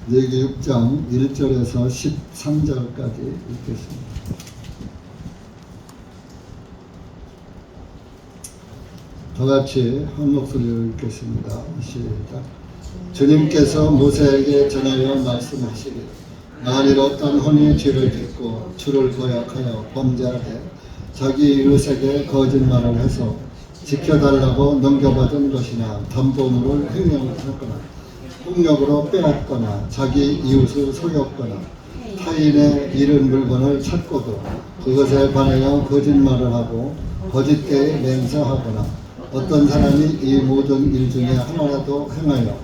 레위기 6장 1절에서 13절까지 읽겠습니다. 다같이 한 목소리로 읽겠습니다. 시작. 주님께서 모세에게 전하여 말씀하시기를 만일 어떤 혼이 죄를 짓고 주를 거역하여 범죄하되 자기 이웃에게 거짓말을 해서 지켜달라고 넘겨받은 것이나 담보물을 횡령하거나 폭력으로 빼앗거나 자기 이웃을 속였거나 타인의 잃은 물건을 찾고도 그것에 관하여 거짓말을 하고 거짓되이 맹세하거나 어떤 사람이 이 모든 일 중에 하나라도 행하여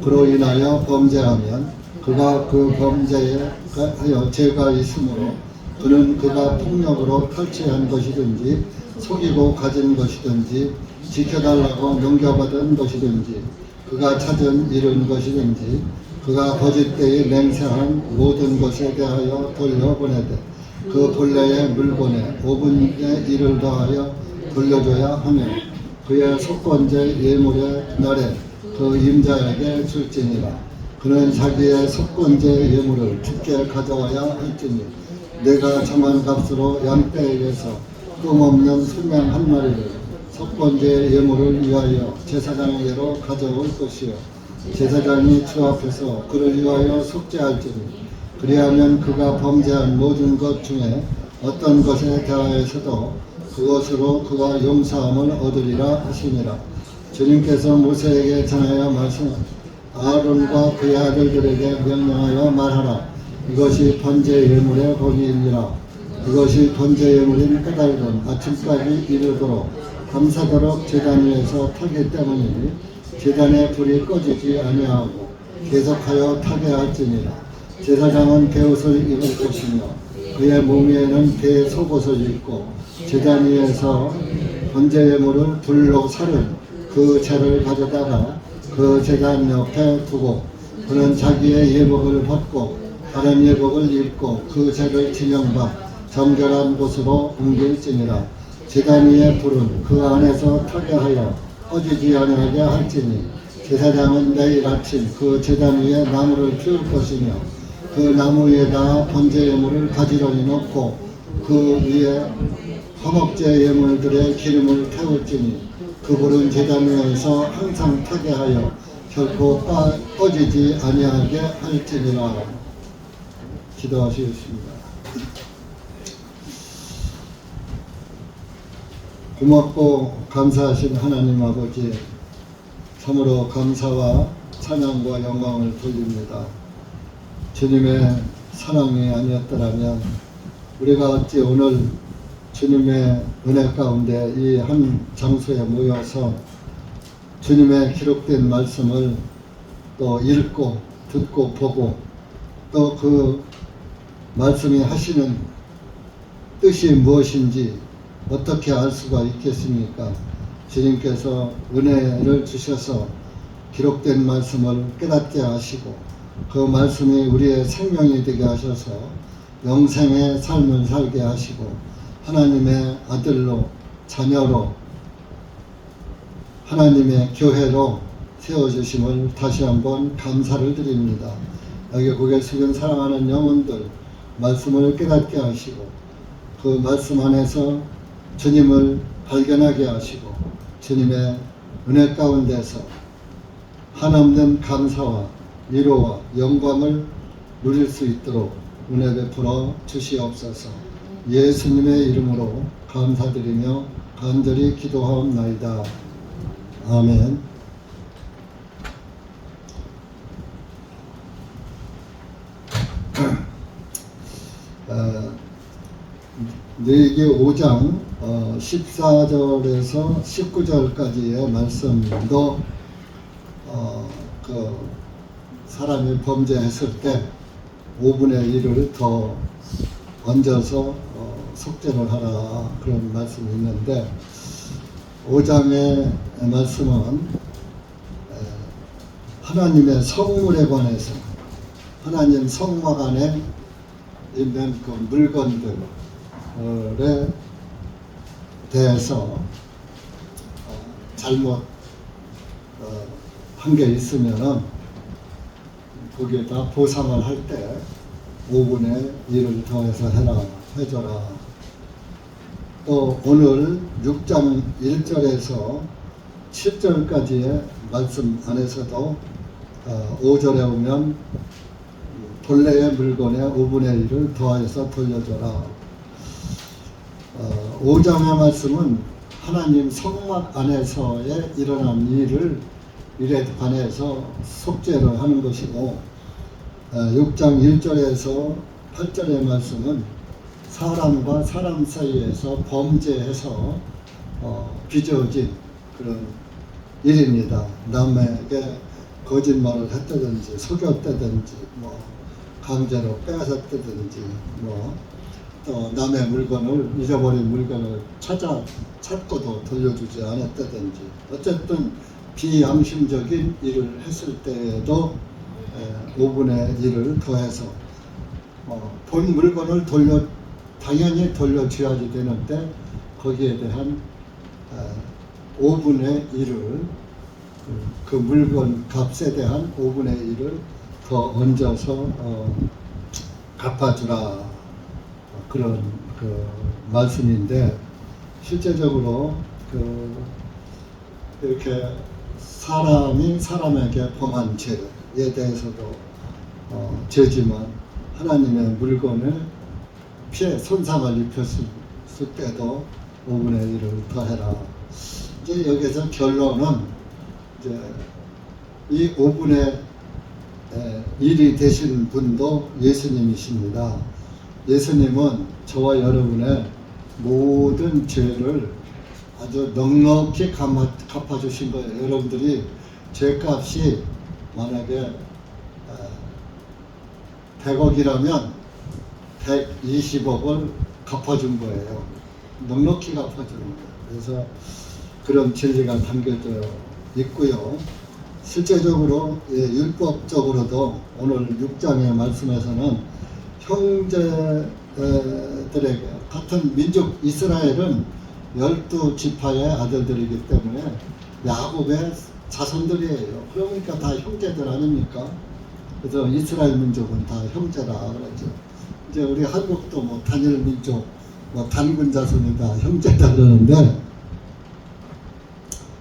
그로 인하여 범죄하면 그가 그 범죄에 하여 죄가 있으므로 그는 그가 폭력으로 탈취한 것이든지 속이고 가진 것이든지 지켜달라고 넘겨받은 것이든지 그가 찾은 잃은 것이든지 그가 거짓되이 맹세한 모든 것에 대하여 돌려보내되 그 본래의 물건에 5분의 1을 더하여 돌려줘야 하며 그의 속건제 예물의 날에 그 임자에게 줄지니라. 그는 자기의 속건제 예물을 주께 가져와야 할지니 내가 정한 값으로 양떼에게서 끔없는 소명 한 마리를 속건제 예물을 위하여 제사장에게로 가져올 것이요 제사장이 주 앞에서 그를 위하여 속죄할지니 그리하면 그가 범죄한 모든 것 중에 어떤 것에 대하여서도 그것으로 그가 용서함을 얻으리라 하시니라. 주님께서 모세에게 전하여 말씀하시되 아론과 그의 아들들에게 명령하여 말하라. 이것이 번제 예물의 본이니라. 이것이 번제 예물인 까닭은 아침까지 이르도록 밤새도록 제단 위에서 타기 때문이니 제단의 불이 꺼지지 아니하고 계속하여 타게 할지니라. 제사장은 베옷을 입을 것이며 그의 몸 위에는 개 속옷을 입고 제단 위에서 번제 예물을 불로 사른 그 재를 가져다가 그 제단 옆에 두고 그는 자기의 예복을 벗고 다른 예복을 입고 그 재를 지명바 정결한 곳으로 옮길지니라. 제단 위의 불은 그 안에서 타게 하여 꺼지지 아니하게 할지니 제사장은 내일 아침 그 제단 위에 나무를 피울 것이며 그 나무 위에다 번제 예물을 가지런히 놓고 그 위에 화목제 예물들의 기름을 태울지니 그 불은 제단 위에서 항상 타게 하여 결코 꺼지지 아니하게 할지니라. 기도하시겠습니다. 고맙고 감사하신 하나님 아버지, 참으로 감사와 찬양과 영광을 돌립니다. 주님의 사랑이 아니었더라면 우리가 어찌 오늘 주님의 은혜 가운데 이 한 장소에 모여서 주님의 기록된 말씀을 또 읽고 듣고 보고 또 그 말씀이 하시는 뜻이 무엇인지 어떻게 알 수가 있겠습니까? 주님께서 은혜를 주셔서 기록된 말씀을 깨닫게 하시고 그 말씀이 우리의 생명이 되게 하셔서 영생의 삶을 살게 하시고 하나님의 아들로 자녀로 하나님의 교회로 세워주심을 다시 한번 감사를 드립니다. 여기 고개 숙인 사랑하는 영혼들 말씀을 깨닫게 하시고 그 말씀 안에서 주님을 발견하게 하시고 주님의 은혜 가운데서 한없는 감사와 위로와 영광을 누릴 수 있도록 은혜 베풀어 주시옵소서. 예수님의 이름으로 감사드리며 간절히 기도하옵나이다. 아멘. 레위기 5장 14절에서 19절까지의 말씀도 그 사람이 범죄했을 때 5분의 1을 더 얹어서 속죄를 하라 그런 말씀이 있는데 5장의 말씀은 하나님의 성물에 관해서 하나님 성막 안에 있는 그 물건들에 대해서 잘못 한 게 있으면은 거기에다 보상을 할 때 5분의 1을 더해서 해라, 해줘라. 또 오늘 6장 1절에서 7절까지의 말씀 안에서도 5절에 오면 본래의 물건에 5분의 1을 더해서 돌려줘라. 5장의 말씀은 하나님 성막 안에서의 일어난 일에 관해서 속죄를 하는 것이고, 6장 1절에서 8절의 말씀은 사람과 사람 사이에서 범죄해서 빚어진 그런 일입니다. 남에게 거짓말을 했다든지 속였다든지 뭐 강제로 빼앗았다든지 또 남의 물건을, 잊어버린 물건을 찾고도 돌려주지 않았다든지, 어쨌든 비양심적인 일을 했을 때에도 5분의 1을 더해서 본 물건을 당연히 돌려줘야지 되는데, 거기에 대한 5분의 1을, 그 물건 값에 대한 5분의 1을 더 얹어서 갚아주라, 그런 그 말씀인데, 실제적으로 이렇게 사람이 사람에게 범한 죄에 대해서도 죄지만, 하나님의 물건에 피해 손상을 입혔을 때도 5분의 1을 더해라. 이제 여기서 결론은, 이제 이 5분의 1이 되신 분도 예수님이십니다. 예수님은 저와 여러분의 모든 죄를 아주 넉넉히 갚아주신 거예요. 여러분들이 죄값이 만약에 100억이라면 120억을 갚아준 거예요. 넉넉히 갚아주는 거예요. 그래서 그런 진리가 담겨져 있고요. 실제적으로 율법적으로도 오늘 6장의 말씀에서는 형제들에게, 같은 민족 이스라엘은 12지파의 아들들이기 때문에 야곱의 자손들이에요. 그러니까 다 형제들 아닙니까? 그래서 이스라엘 민족은 다 형제라 그러죠. 이제 우리 한국도 뭐 단일 민족, 뭐 단군 자손이 다 형제다 그러는데,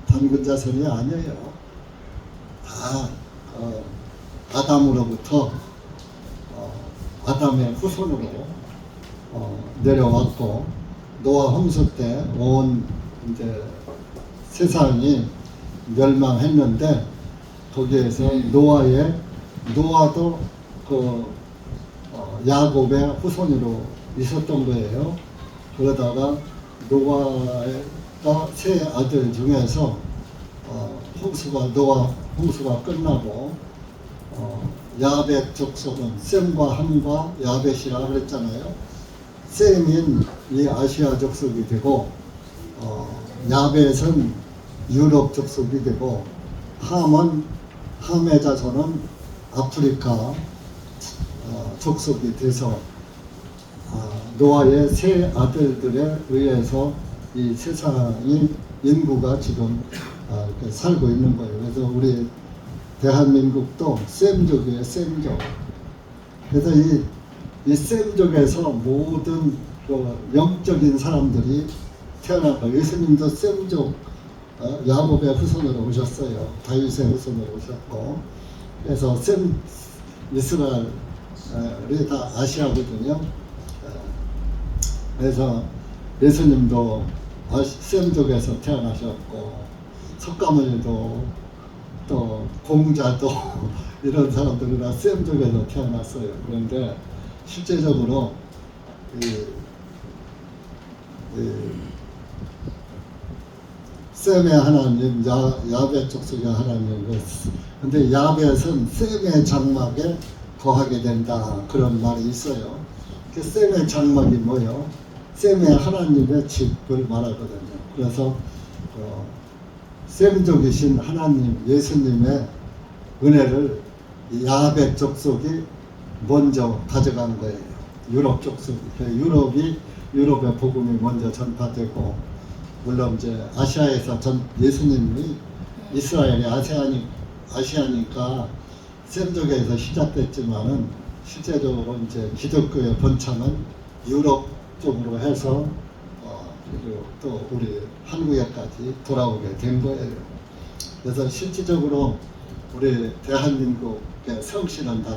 단군 자손이 아니에요. 다 아담으로부터 아담의 후손으로 내려왔고, 노아 홍수 때 온 이제 세상이 멸망했는데, 거기에서 노아도 그 야곱의 후손으로 있었던 거예요. 그러다가 노아가 세 아들 중에서 홍수가 끝나고 야벳 족속은 셈과 함과 야벳이라 그랬잖아요. 셈인 이 아시아 족속이 되고, 야벳은 유럽 족속이 되고, 함의 자손은 아프리카 족속이 돼서 노아의 세 아들들에 의해서 이 세상이 인구가 지금 이렇게 살고 있는 거예요. 그래서 우리 대한민국도 셈족이에요. 셈족. 그래서 이 셈족에서 모든 그 영적인 사람들이 태어나고, 예수님도 셈족 야곱의 후손으로 오셨어요. 다윗의 후손으로 오셨고, 그래서 이스라엘이 다 아시아거든요. 그래서 예수님도 셈족에서 태어나셨고, 석가모니도 또 공자도 이런 사람들이 다 셈족에서 태어났어요. 그런데 실제적으로 셈의 하나님, 야벳 족속의 하나님. 근데 야벳은 셈의 장막에 거하게 된다, 그런 말이 있어요. 그 셈의 장막이 뭐예요? 셈의 하나님의 집을 말하거든요. 그래서 셈족이신 하나님, 예수님의 은혜를 야벳 족속이 먼저 가져간 거예요. 유럽 족속이. 유럽의 복음이 먼저 전파되고, 물론 이제 아시아에서 예수님이, 이스라엘이 아시아니까 샘족에서 시작됐지만은 실제적으로 이제 기독교의 번창은 유럽 쪽으로 해서 그리고 또 우리 한국에까지 돌아오게 된 거예요. 그래서 실질적으로 우리 대한민국의 성씨는 다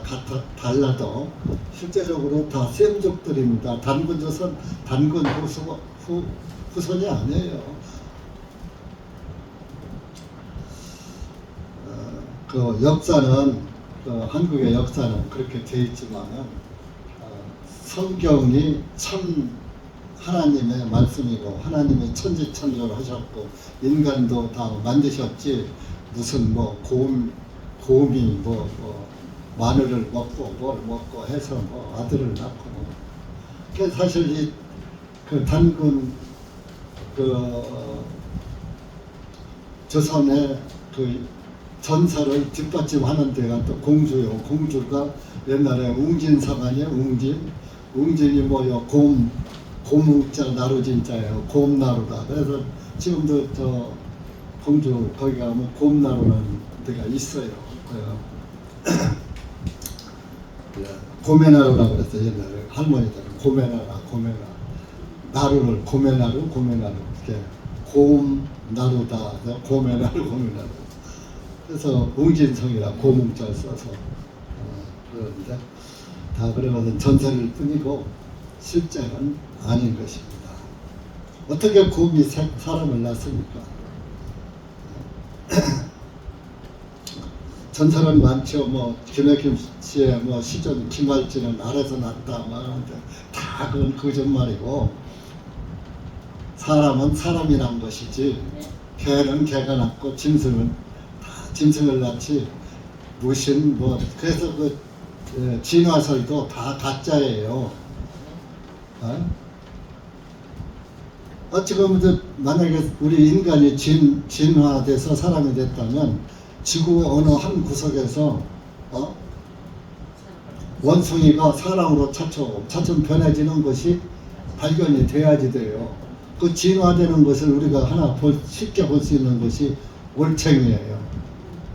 달라도 실제적으로 다 샘족들입니다. 단군조선 단군 후손이 아니에요. 그 역사는 한국의 역사는 그렇게 돼 있지만은 성경이 참 하나님의 말씀이고 하나님의 천지천조를 하셨고 인간도 다 만드셨지 무슨 뭐 곰이 마늘을 먹고 뭘 먹고 해서 뭐 아들을 낳고 뭐. 그 사실 그 단군 조선의 그 전설을 뒷받침하는 데가 또 공주요. 공주가 옛날에 웅진사관이에요. 웅진이 뭐요? 곰웅자 나루진자예요. 곰나루다. 그래서 지금도 저 공주 거기 가면 곰나루라는 데가 있어요. 고메나루라고 그랬어요. 옛날에 할머니들은 고메나라. 나루를 고메나루 이렇게 곰나루다. 고메나루. 그래서 웅진성이라 고문자를 써서 그러는데 다 그러면 전설일 뿐이고 실제는 아닌 것입니다. 어떻게 곰이 사람을 낳습니까? 전설은 많죠. 뭐 김혜김 씨의 뭐 시전 김할지는 아래서 낳았다 말하는데 다 그건 거짓말이고 사람은 사람이 난 것이지 개는 개가 낳고 짐승을 낳지 무신 뭐 그래서 그 진화설도 다 가짜예요. 어찌 보면 만약에 우리 인간이 진화돼서 사람이 됐다면 지구 어느 한 구석에서 원숭이가 사람으로 차츰 변해지는 것이 발견이 돼야지 돼요. 그 진화되는 것을 우리가 하나 쉽게 볼 수 있는 것이 올챙이에요.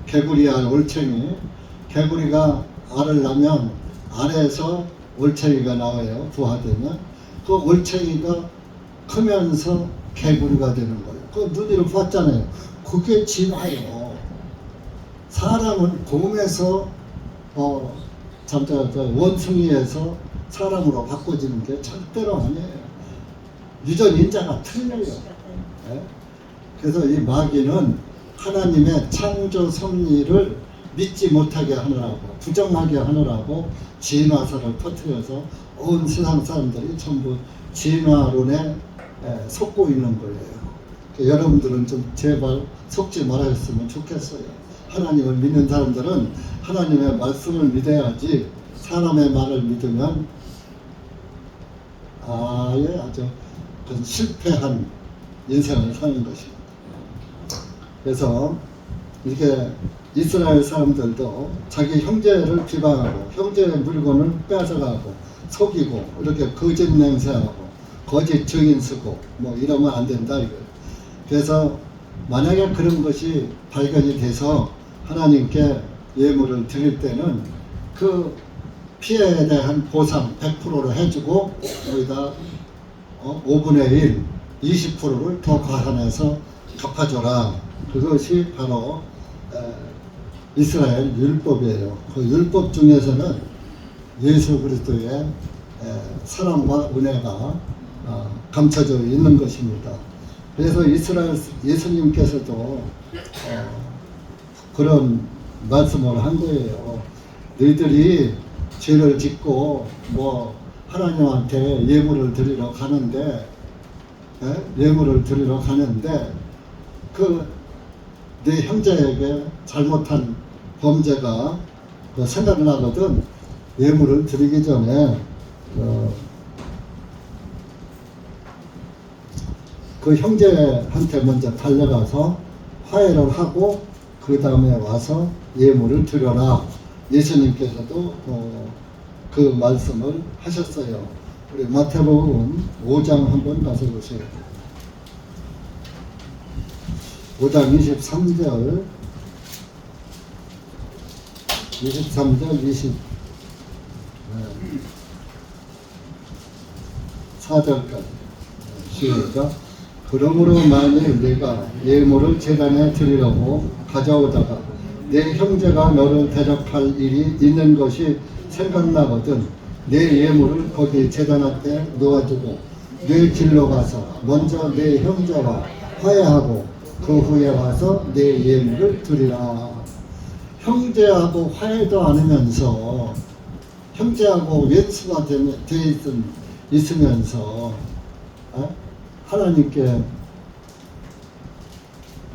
개구리알 올챙이. 개구리가 알을 낳으면 알에서 올챙이가 나와요. 부화되면 그 올챙이가 크면서 개구리가 되는 거예요. 그 눈으로 봤잖아요. 그게 진화예요. 사람은 곰에서 원숭이에서 사람으로 바꿔지는 게 절대로 아니에요. 유전 인자가 틀려요. 네? 그래서 이 마귀는 하나님의 창조 섭리를 믿지 못하게 하느라고 부정하게 하느라고 진화설을 퍼뜨려서 온 세상 사람들이 전부 진화론에 속고 있는 거예요. 여러분들은 좀 제발 속지 말아줬으면 좋겠어요. 하나님을 믿는 사람들은 하나님의 말씀을 믿어야지 사람의 말을 믿으면 아주 실패한 인생을 사는 것입니다. 그래서 이렇게 이스라엘 사람들도 자기 형제를 비방하고 형제의 물건을 뺏어가고 속이고 이렇게 거짓 맹세하고 거짓 증인 쓰고 뭐 이러면 안 된다 이거예요. 그래서 만약에 그런 것이 발견이 돼서 하나님께 예물을 드릴 때는 그 피해에 대한 보상 100%를 해주고 거기다 5분의 1, 20%를 더 과산해서 갚아줘라. 그것이 바로 이스라엘 율법이에요. 그 율법 중에서는 예수 그리스도의 사랑과 은혜가 감춰져 있는 것입니다. 그래서 이스라엘 예수님께서도 그런 말씀을 한 거예요. 너희들이 죄를 짓고 뭐 하나님한테 예물을 드리러 가는데 그 내 형제에게 잘못한 범죄가 생각나거든. 예물을 드리기 전에 그 형제한테 먼저 달려가서 화해를 하고 그 다음에 와서 예물을 드려라. 예수님께서도 그 말씀을 하셨어요. 우리 마태복음 5장 한번 가서 보세요. 5장 23절 23절 24절까지 시작. 그러므로 만일 내가 예물을 제단에 드리려고 가져오다가 내 형제가 너를 대적할 일이 있는 것이 생각나거든 내 예물을 거기 제단 앞에 놓아두고 내 길로 가서 먼저 내 형제와 화해하고 그 후에 와서 내 예물을 드리라. 형제하고 화해도 않으면서 형제하고 왼수가 있으면서 하나님께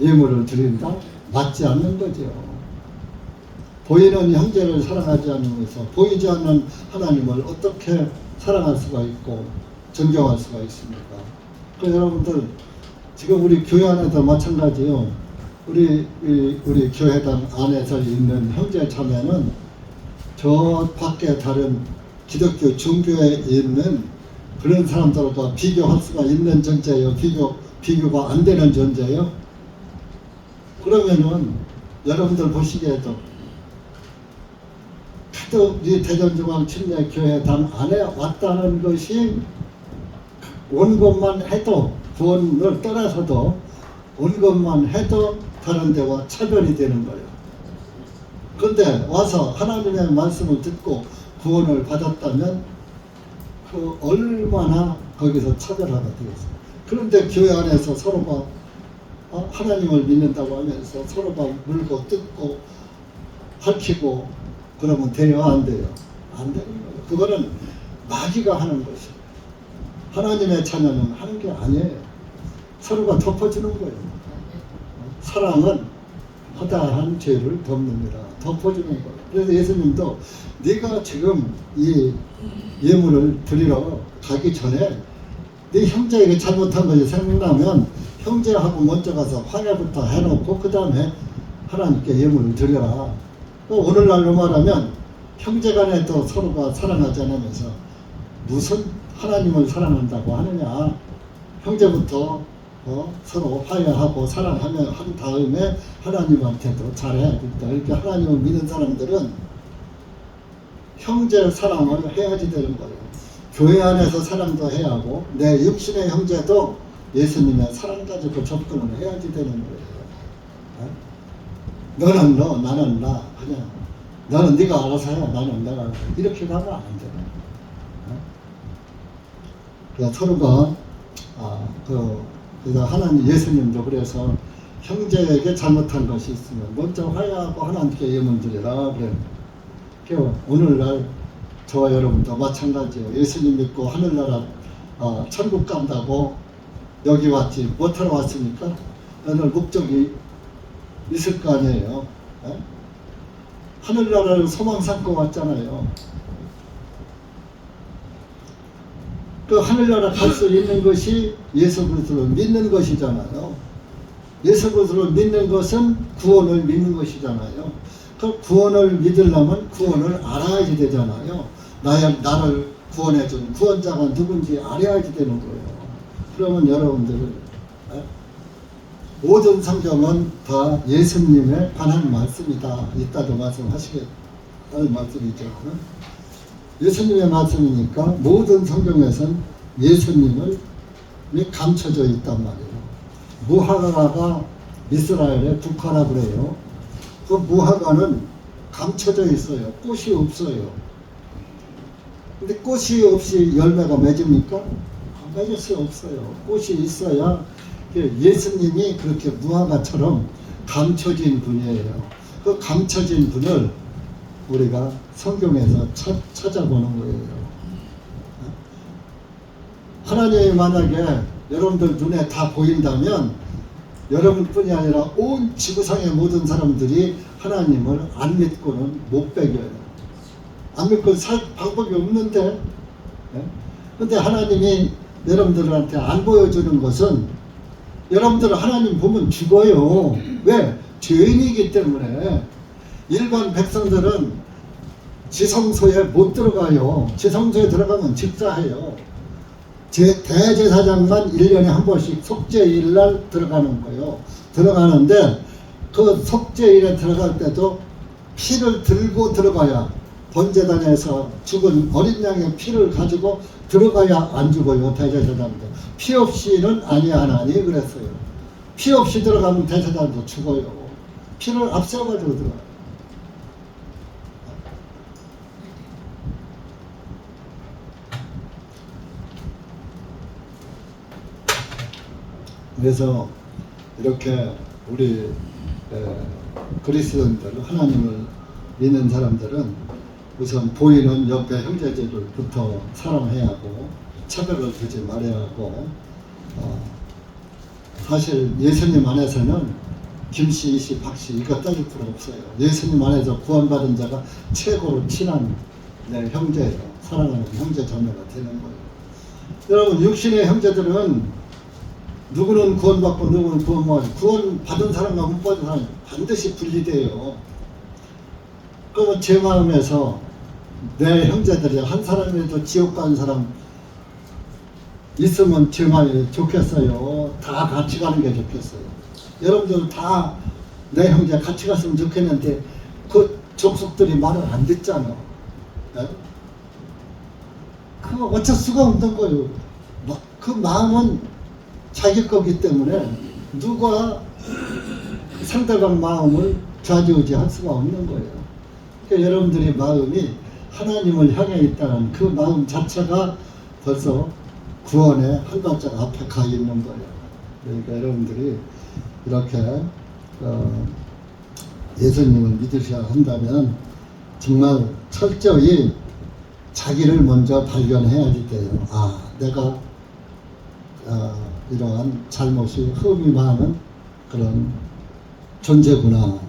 예물을 드린다? 맞지 않는 거죠. 보이는 형제를 사랑하지 않으면서 보이지 않는 하나님을 어떻게 사랑할 수가 있고 존경할 수가 있습니까? 그 여러분들 지금 우리 교회 안에도 마찬가지요. 우리 교회당 안에서 있는 형제 자매는 저 밖에 다른 기독교 중교에 있는 그런 사람들과 비교할 수가 있는 존재예요. 비교가 안 되는 존재예요. 그러면은 여러분들 보시기에도 하도 우리 대전중앙침례교회당 안에 왔다는 것이 온 것만 해도 구원을 떠나서도 온 것만 해도 다른 데와 차별이 되는 거예요. 그런데 와서 하나님의 말씀을 듣고 구원을 받았다면 그 얼마나 거기서 차별화가 되겠어요. 그런데 교회 안에서 서로가 하나님을 믿는다고 하면서 서로가 물고 뜯고 핥히고 그러면 돼요? 안 돼요? 안 되는 거예요. 그거는 마귀가 하는 것이에요. 하나님의 자녀는 하는 게 아니에요. 서로가 덮어주는 거예요. 사랑은 허다한 죄를 덮는다. 덮어주는 거예요. 그래서 예수님도 네가 지금 이 예물을 드리러 가기 전에 네 형제에게 잘못한 것이 생각나면 형제하고 먼저 가서 화해부터 해놓고 그 다음에 하나님께 예물을 드려라. 또 오늘날로 말하면 형제간에도 서로가 사랑하지 않으면서 무슨 하나님을 사랑한다고 하느냐. 형제부터 서로 화해하고 사랑하며 한 다음에 하나님한테도 잘해야겠다. 이렇게 하나님을 믿는 사람들은 형제 사랑을 해야지 되는 거예요. 교회 안에서 사랑도 해야 하고 내 육신의 형제도 예수님의 사랑 가지고 접근을 해야지 되는 거예요. 너는 너, 나는 나. 그냥 너는 네가 알아서 해. 나는 내가 알아서 해. 이렇게 가면 안 돼요. 그러니까 서로가 그래서 하나님 예수님도 그래서 형제에게 잘못한 것이 있으면 먼저 화해하고 하나님께 예물 드리라 그래요. 오늘날 저와 여러분도 마찬가지예요. 예수님 믿고 하늘나라 천국 간다고 여기 왔지 못하러 왔으니까 오늘 목적이 있을 거 아니에요. 하늘나라를 소망 삼고 왔잖아요. 그 하늘나라 갈 수 있는 것이 예수 그리스도를 믿는 것이잖아요. 예수 그리스도를 믿는 것은 구원을 믿는 것이잖아요. 그 구원을 믿으려면 구원을 알아야지 되잖아요. 나를 구원해준 구원자가 누군지 알아야지 되는 거예요. 그러면 여러분들은 모든 성경은 다 예수님에 관한 말씀이다. 이따도 말씀하시겠다는 말씀이죠. 예수님의 말씀이니까 모든 성경에서는 예수님을 감춰져 있단 말이에요. 무화과가 이스라엘의 국화라 그래요. 그 무화과는 감춰져 있어요. 꽃이 없어요. 근데 꽃이 없이 열매가 맺습니까? 맺을 수 없어요. 꽃이 있어야 예수님이 그렇게 무화과처럼 감춰진 분이에요. 그 감춰진 분을 우리가 성경에서 찾아보는 거예요. 하나님이 만약에 여러분들 눈에 다 보인다면 여러분뿐이 아니라 온 지구상의 모든 사람들이 하나님을 안 믿고는 못 배겨요. 안 믿고 살 방법이 없는데 근데 하나님이 여러분들한테 안 보여주는 것은 여러분들 하나님 보면 죽어요. 왜? 죄인이기 때문에. 일반 백성들은 지성소에 못 들어가요. 지성소에 들어가면 직사해요. 대제사장만 1년에 한 번씩 속죄일날 들어가는 거예요. 들어가는데 그 속죄일에 들어갈 때도 피를 들고 들어가야, 번제단에서 죽은 어린 양의 피를 가지고 들어가야 안 죽어요. 대제사장도 피 없이는 아니하나니 그랬어요. 피 없이 들어가면 대제사장도 죽어요. 피를 앞세워가지고 들어가요. 그래서 이렇게 우리 그리스도인들, 하나님을 믿는 사람들은 우선 보이는 옆에 형제들부터 사랑해야 하고, 차별을 두지 말아야 하고, 사실 예수님 안에서는 김씨, 이씨, 박씨 이거 따질 필요 없어요. 예수님 안에서 구원받은 자가 최고로 친한 내 형제예요. 사랑하는 형제 자매가 되는 거예요. 여러분, 육신의 형제들은 누구는 구원받고 누구는 구원받은 사람과 못 받은 사람이 반드시 분리돼요. 그러면 제 마음에서 내 형제들이 한 사람이라도 지옥 가는 사람 있으면 제 마음이 좋겠어요. 다 같이 가는 게 좋겠어요. 여러분들 다 내 형제 같이 갔으면 좋겠는데 그 족속들이 말을 안 듣잖아. 네? 그거 어쩔 수가 없는 거예요. 그 마음은 자기 거기 때문에 누가 상대방 마음을 좌지우지할 수가 없는 거예요. 그러니까 여러분들의 마음이 하나님을 향해 있다는 그 마음 자체가 벌써 구원의 한 발짝 앞에 가 있는 거예요. 그러니까 여러분들이 이렇게 예수님을 믿으셔야 한다면 정말 철저히 자기를 먼저 발견해야지 돼요. 아, 내가 이러한 잘못이 흠이 많은 그런 존재구나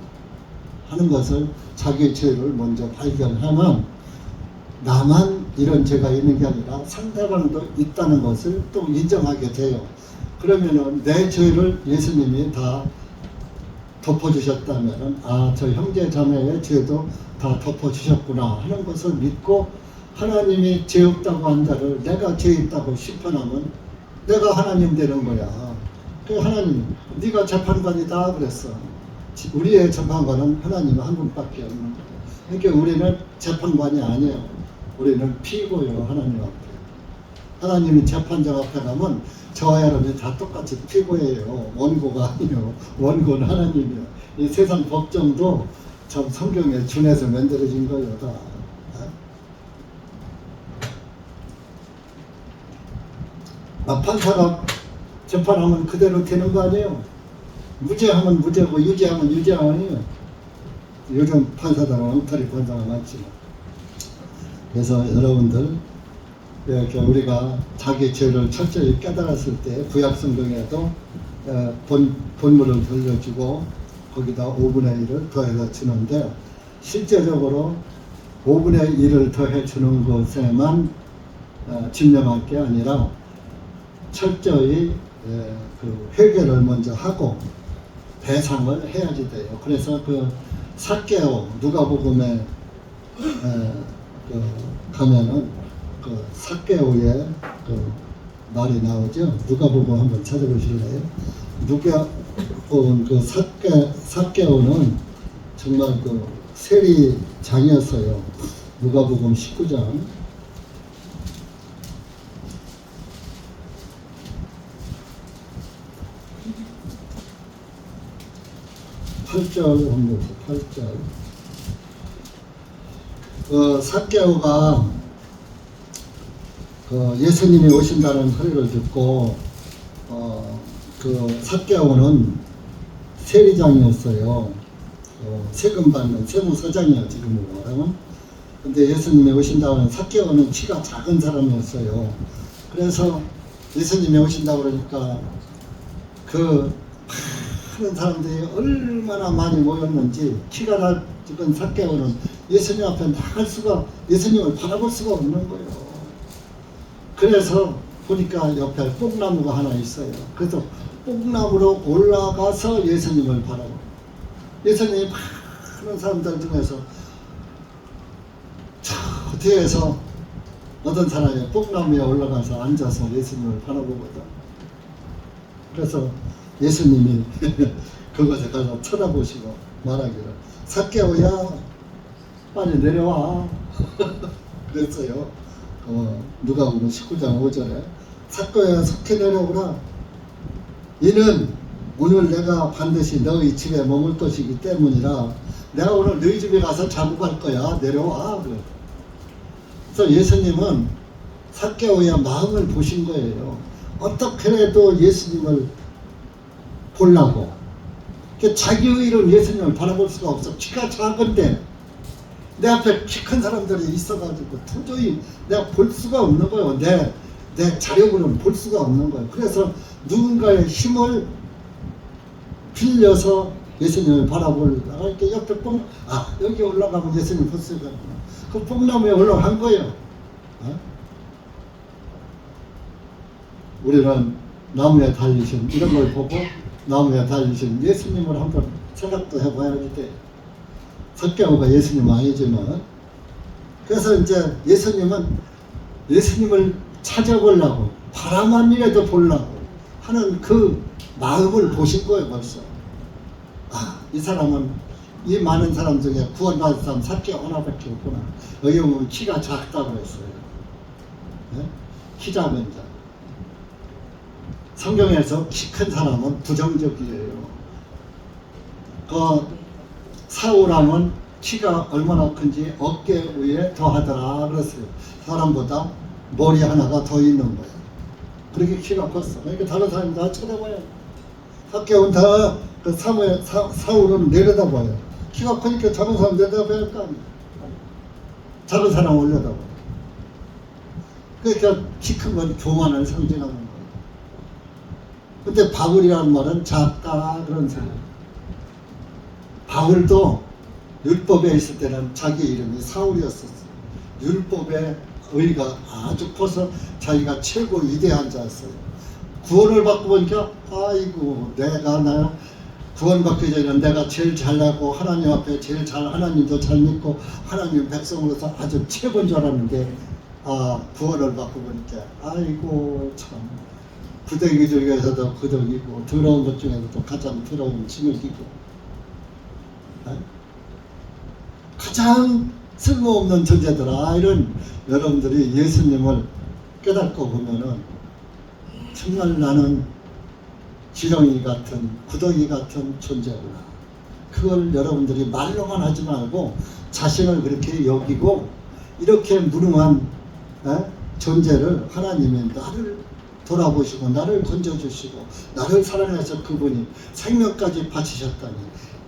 하는 것을, 자기의 죄를 먼저 발견하면 나만 이런 죄가 있는 게 아니라 상대방도 있다는 것을 또 인정하게 돼요. 그러면은 내 죄를 예수님이 다 덮어주셨다면은, 아, 저 형제 자매의 죄도 다 덮어주셨구나 하는 것을 믿고, 하나님이 죄 없다고 한 자를 내가 죄 있다고 심판하면 내가 하나님 되는 거야. 그 하나님, 네가 재판관이다 그랬어. 우리의 재판관은 하나님 한 분밖에 없는 거예요. 그러니까 우리는 재판관이 아니에요. 우리는 피고요, 하나님 앞에. 하나님이 재판장 앞에 가면 저와 여러분이 다 똑같이 피고예요. 원고가 아니에요. 원고는 하나님이에요. 이 세상 법정도 참 성경에 준해서 만들어진 거예요, 다. 판사가 재판하면 그대로 되는 거 아니에요? 무죄하면 무죄고 유죄하면 유죄 아니에요? 요즘 판사들은 엉터리 판사가 많지만. 그래서 여러분들, 이렇게 우리가 자기 죄를 철저히 깨달았을 때 구약성경에도 본문을 돌려주고 거기다 5분의 1을 더해서 주는데, 실제적으로 5분의 1을 더해 주는 것에만 집념할 게 아니라 철저히 그 회개를 먼저 하고 배상을 해야지 돼요. 그래서 그 삭개오, 누가복음에 가면은 그 삭개오의 그 말이 나오죠. 누가복음 한번 찾아보실래요? 누가복음 그 삭개오는 정말 그 세리장이었어요. 누가복음 19장 8절 한번 8절. 삭개오가 예수님이 오신다는 소리를 듣고 그 삭개오는 세리장이었어요. 세금 받는 세무서장이야 지금으로 말하면. 근데 예수님이 오신다는, 삭개오는 키가 작은 사람이었어요. 그래서 예수님이 오신다고 그러니까 그 많은 사람들이 얼마나 많이 모였는지, 키가 작은 삭개오는 예수님 앞에 나갈 수가, 예수님을 바라볼 수가 없는 거예요. 그래서 보니까 옆에 뽕나무가 하나 있어요. 그래서 뽕나무로 올라가서 예수님을 바라보고, 예수님이 많은 사람들 중에서 저 뒤에서 어떤 사람이 뽕나무에 올라가서 앉아서 예수님을 바라보거든. 그래서 예수님이 그것에 가서 쳐다보시고 말하기를, 삭개오야 빨리 내려와. 그랬어요. 누가복음 19장 5절에 삭개오야 속히 내려오라. 이는 오늘 내가 반드시 너희 집에 머물 것이기 때문이라 내가 오늘 너희 집에 가서 자고 갈 거야. 내려와. 그래서 예수님은 삭개오야 마음을 보신 거예요. 어떻게 해도 예수님을 보려고. 자기 의로 예수님을 바라볼 수가 없어. 키가 작은데 내 앞에 키 큰 사람들이 있어가지고 도저히 내가 볼 수가 없는 거예요. 내 자력으로는 볼 수가 없는 거예요. 그래서 누군가의 힘을 빌려서 예수님을 바라보려고 이렇게 옆에 여기 올라가면 예수님 볼 수가 있구나. 그 뽕나무에 올라간 거예요. 우리는 나무에 달리신 이런 걸 보고 나무에 달리신 예수님을 한번 생각도 해봐야 돼. 삭개오가 예수님 아니지만 그래서 이제 예수님을 찾아보려고 바라만이라도 보려고 하는 그 마음을 보신 거예요. 벌써 이 사람은 이 많은 사람 중에 구원받은 사람 삭개오 하나밖에 없구나. 여기 보면 키가 작다고 했어요. 네? 키 작은 자. 성경에서 키 큰 사람은 부정적이에요. 사울왕은 키가 얼마나 큰지 어깨 위에 더하더라 그랬어요. 사람보다 머리 하나가 더 있는 거예요. 그렇게 키가 컸어. 그러니까 다른 사람이 다 쳐다봐요. 삭개오는 다 사울은 내려다봐요. 키가 크니까 작은 사람 내려다봐야 할 거 아니에요. 작은 사람 올려다봐요. 그러니까 키 큰 건 교만을 상징하는 거예요. 근데 바울이라는 말은 작다 그런 소리예요. 바울도 율법에 있을 때는 자기 이름이 사울이었었어요. 율법의 의가 아주 커서 자기가 최고 위대한 자였어요. 구원을 받고 보니까 아이고 나 구원받기 전에는 내가 제일 잘나고 하나님 앞에 제일 하나님도 잘 믿고 하나님 백성으로서 아주 최고인 줄 알았는데 구원을 받고 보니까 아이고 참 구더기 중에서도 구더기고 더러운 것 중에서도 가장 더러운 진흙이고 가장 쓸모없는 존재들아. 이런 여러분들이 예수님을 깨닫고 보면은 정말 나는 지렁이 같은 구더기 같은 존재구나. 그걸 여러분들이 말로만 하지 말고 자신을 그렇게 여기고 이렇게 무능한 존재를 하나님이 나를 돌아보시고 나를 건져주시고 나를 사랑해서 그분이 생명까지 바치셨다니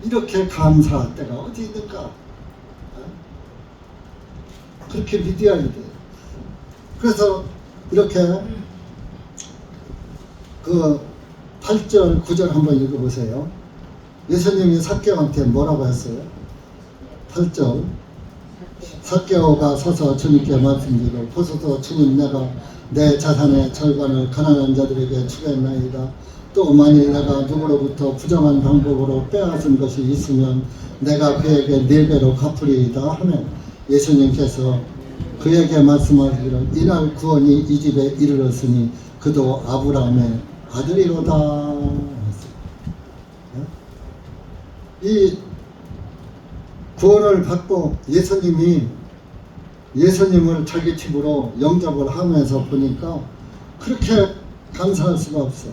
이렇게 감사할 때가 어디 있는가. 그렇게 믿어야 돼. 그래서 이렇게 그 8절 9절 한번 읽어보세요. 예수님이 삭개오한테 뭐라고 했어요? 8절 삭개오가 서서 주님께 말씀드리고 보소서 주님 내가 내 자산의 절반을 가난한 자들에게 주겠나이다. 또 만일 내가 누구로부터 부정한 방법으로 빼앗은 것이 있으면 내가 그에게 4배로 갚으리이다 하면 예수님께서 그에게 말씀하시기를 이날 구원이 이 집에 이르렀으니 그도 아브라함의 아들이로다. 이 구원을 받고 예수님을 자기 집으로 영접을 하면서 보니까 그렇게 감사할 수가 없어.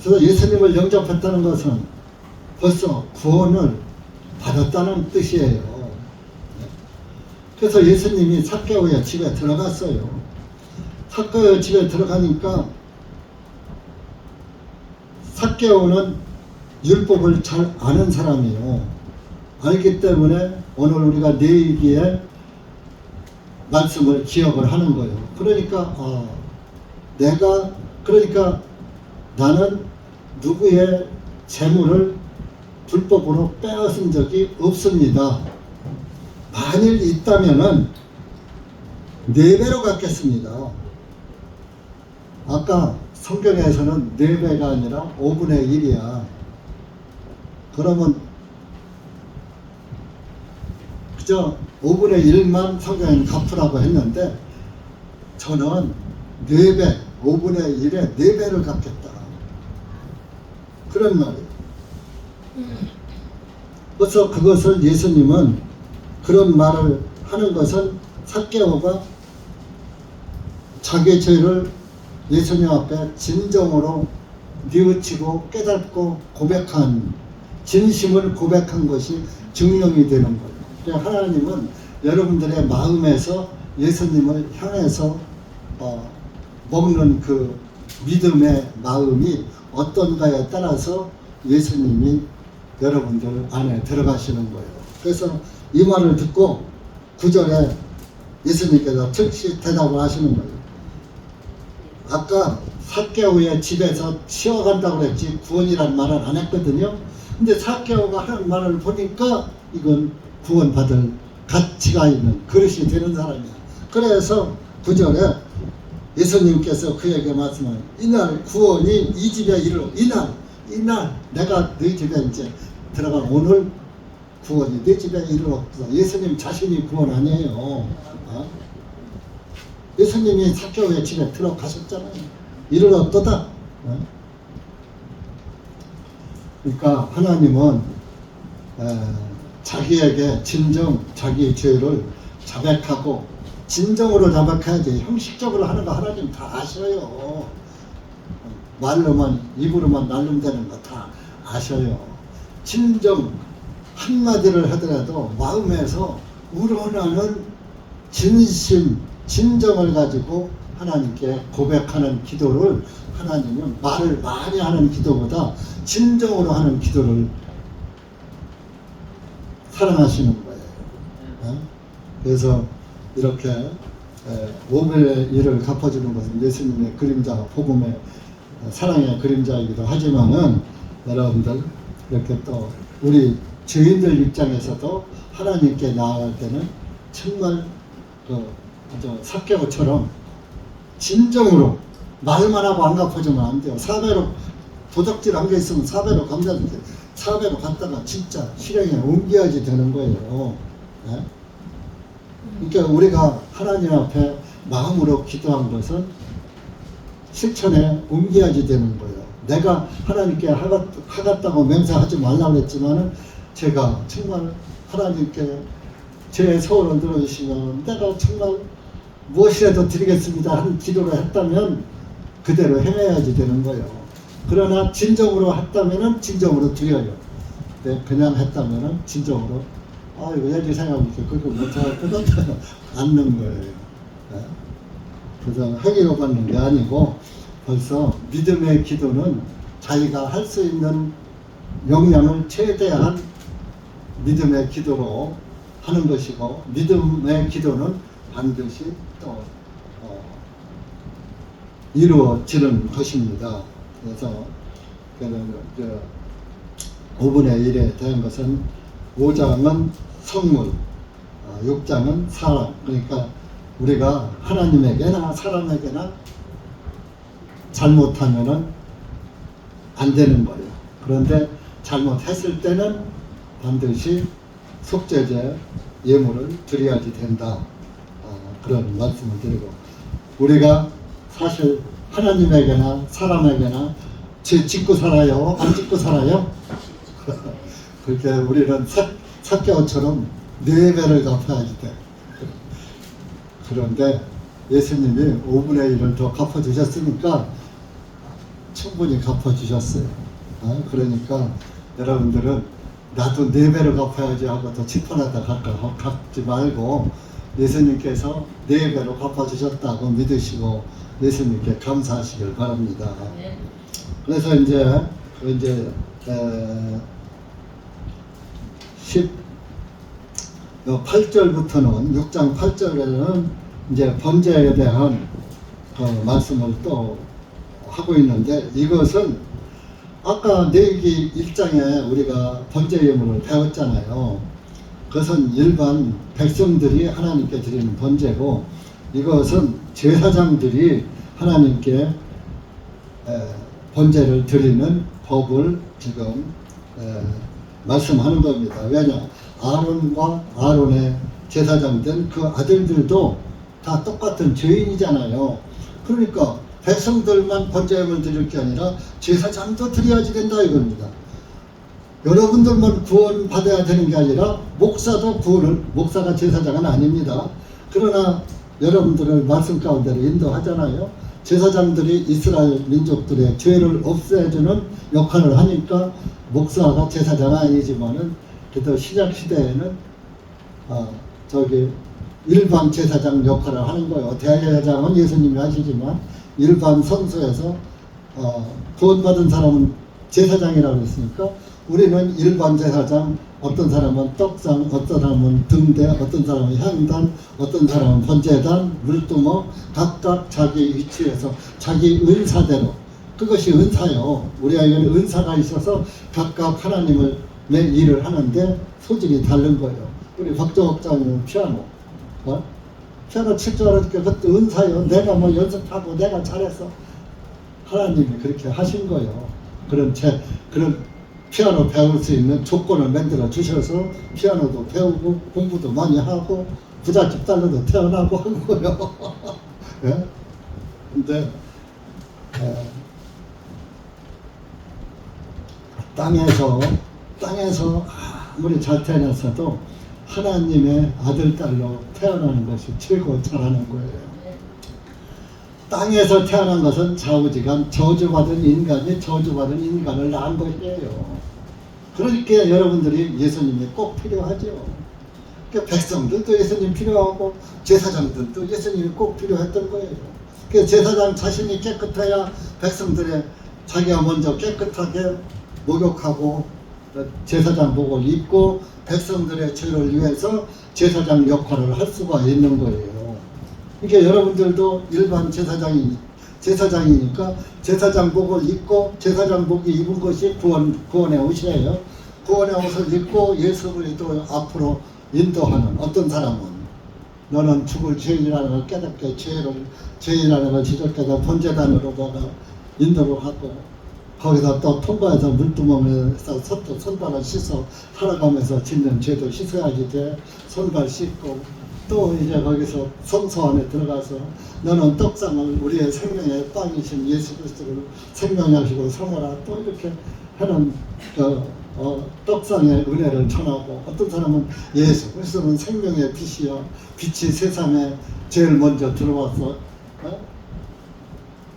그래서 예수님을 영접했다는 것은 벌써 구원을 받았다는 뜻이에요. 그래서 예수님이 삭개오의 집에 들어갔어요. 삭개오의 집에 들어가니까 삭개오는 율법을 잘 아는 사람이에요. 알기 때문에 오늘 우리가 내일기에 말씀을 기억을 하는 거예요. 그러니까 그러니까 나는 누구의 재물을 불법으로 빼앗은 적이 없습니다. 만일 있다면은 4배로 갚겠습니다. 아까 성경에서는 4배가 아니라 5분의 1이야. 그러면 그저 5분의 1만 성경에는 갚으라고 했는데 저는 4배, 5분의 1에 4배를 갚겠다. 그런 말이에요. 그래서 그것을 예수님은 그런 말을 하는 것은 삭개오가 자기의 죄를 예수님 앞에 진정으로 뉘우치고 깨닫고 고백한, 진심을 고백한 것이 증명이 되는 거예요. 그러니까 하나님은 여러분들의 마음에서 예수님을 향해서 먹는 그 믿음의 마음이 어떤가에 따라서 예수님이 여러분들 안에 들어가시는 거예요. 그래서 이 말을 듣고 9절에 예수님께서 즉시 대답을 하시는 거예요. 아까 삭개오의 집에서 쉬어간다고 그랬지 구원이란 말은 안 했거든요. 근데 삭개오가 하는 말을 보니까 이건 구원받을 가치가 있는 그릇이 되는 사람이야. 그래서 9절에 예수님께서 그에게 말씀하는, 이날 구원이 이 집에 이르러, 이날 내가 너희 집에 이제 들어가, 오늘 구원이 내 집에 이르렀다. 예수님 자신이 구원 아니에요. 예수님이 삭개오의 집에 들어가셨잖아요. 이르렀도다. 그러니까 하나님은 자기에게 진정 자기의 죄를 자백하고, 진정으로 자백해야지 형식적으로 하는 거 하나님 다 아셔요. 말로만, 입으로만 날름대는 거 다 아셔요. 진정 한마디를 하더라도 마음에서 우러나는 진심, 진정을 가지고 하나님께 고백하는 기도를, 하나님은 말을 많이 하는 기도보다 진정으로 하는 기도를 사랑하시는 거예요. 그래서 이렇게 5배의 일을 갚아주는 것은 예수님의 그림자, 복음의 사랑의 그림자이기도 하지만은, 여러분들 이렇게 또 우리 죄인들 입장에서도 하나님께 나아갈 때는 정말 삭개오처럼 진정으로 말만 하고 안 갚아주면 안 돼요. 사배로 도적질 한 게 있으면 사배로 감자주세요. 사배로 갔다가 진짜 실행에 옮겨야지 되는 거예요. 그러니까 우리가 하나님 앞에 마음으로 기도한 것은 실천에 옮겨야지 되는 거예요. 내가 하나님께 하겠다고 맹세하지 말라고 했지만은, 제가 정말 하나님께 제 소원을 들어주시면 내가 정말 무엇이라도 드리겠습니다 하는 기도를 했다면 그대로 행해야지 되는 거예요. 그러나 진정으로 했다면은 진정으로 드려요. 그냥 했다면은 진정으로 이거 예지 생각해보니까 그거 못할 것 같아 않는 거예요. 그래서 행위로 받는 게 아니고, 벌써 믿음의 기도는 자기가 할 수 있는 역량을 최대한 믿음의 기도로 하는 것이고, 믿음의 기도는 반드시 또 이루어지는 것입니다. 그래서 5분의 1에 대한 것은 5장은 성물, 6장은 사람. 그러니까 우리가 하나님에게나 사람에게나 잘못하면은 안 되는 거예요. 그런데 잘못했을 때는 반드시 속죄제 예물을 드려야지 된다. 그런 말씀을 드리고, 우리가 사실 하나님에게나 사람에게나 죄 짓고 살아요? 안 짓고 살아요? 그렇게 우리는 삭개오처럼 4배를 갚아야지 돼. 그런데 예수님이 5분의 1을 더 갚아주셨으니까 충분히 갚아주셨어요. 그러니까 여러분들은 나도 4배를 갚아야지 하고 더 지퍼나다 갚지 말고, 예수님께서 4배로 갚아주셨다고 믿으시고 예수님께 감사하시길 바랍니다. 그래서 이제 8절부터는 6장 8절에는 이제 번제에 대한 말씀을 또 하고 있는데, 이것은 아까 레위기 1장에 우리가 번제 예물을 배웠잖아요. 그것은 일반 백성들이 하나님께 드리는 번제고, 이것은 제사장들이 하나님께 번제를 드리는 법을 지금 말씀하는 겁니다. 왜냐? 아론과 아론의 제사장된 그 아들들도 다 똑같은 죄인이잖아요. 그러니까 백성들만 번제를 드릴 게 아니라 제사장도 드려야지 된다 이겁니다. 여러분들만 구원 받아야 되는 게 아니라 목사도 목사가 제사장은 아닙니다. 그러나 여러분들을 말씀 가운데로 인도하잖아요. 제사장들이 이스라엘 민족들의 죄를 없애주는 역할을 하니까 목사가 제사장 아니지만은 그래도 신약 시대에는 일반 제사장 역할을 하는 거예요. 대제사장은 예수님이 하시지만 일반 성소에서 구원받은 사람은 제사장이라고 했으니까 우리는 일반 제사장, 어떤 사람은 떡상, 어떤 사람은 등대, 어떤 사람은 향단, 어떤 사람은 번제단, 물두멍, 각각 자기 위치에서 자기 은사대로, 그것이 은사요. 우리에게는 은사가 있어서 각각 하나님을 내 일을 하는데 소질이 다른 거예요. 우리 박정옥장님은 피아노, 피아노 칠 줄 알았으니까 그것도 은사요. 내가 뭐 연습하고 내가 잘해서 하나님이 그렇게 하신 거예요. 그런 피아노 배울 수 있는 조건을 만들어 주셔서 피아노도 배우고 공부도 많이 하고 부잣집 딸로도 태어나고 한 거예요. 예? 근데 땅에서 아무리 잘 태어났어도 하나님의 아들, 딸로 태어나는 것이 최고 잘하는 거예요. 땅에서 태어난 것은 좌우지간, 저주받은 인간이 저주받은 인간을 낳은 것이에요. 그러니까 여러분들이 예수님이 꼭 필요하죠. 그러니까 백성들도 예수님 필요하고 제사장들도 예수님이 꼭 필요했던 거예요. 그러니까 제사장 자신이 깨끗해야 백성들의 자기가 먼저 깨끗하게 목욕하고 제사장 복을 입고 백성들의 죄를 위해서 제사장 역할을 할 수가 있는 거예요. 그러니까 여러분들도 일반 제사장이니까 제사장복을 입고 제사장복이 입은 것이 구원의 옷이에요. 구원의 옷을 입고 예수 그리스도 앞으로 인도하는 어떤 사람은 너는 죽을 죄인이라는 걸 깨닫게 죄인이라는 걸 지적해서 번제단으로다가 인도를 하고 거기서 또 통과해서 물두멍에서 손발을 씻어 살아가면서 짓는 죄도 씻어야지 돼. 손발 씻고 또 이제 거기서 성소 안에 들어가서 너는 떡상을 우리의 생명의 빵이신 예수 그리스도를 생명하시고 삼아라. 또 이렇게 하는 떡상의 은혜를 전하고 어떤 사람은 예수 그리스도는 생명의 빛이여 빛이 세상에 제일 먼저 들어와서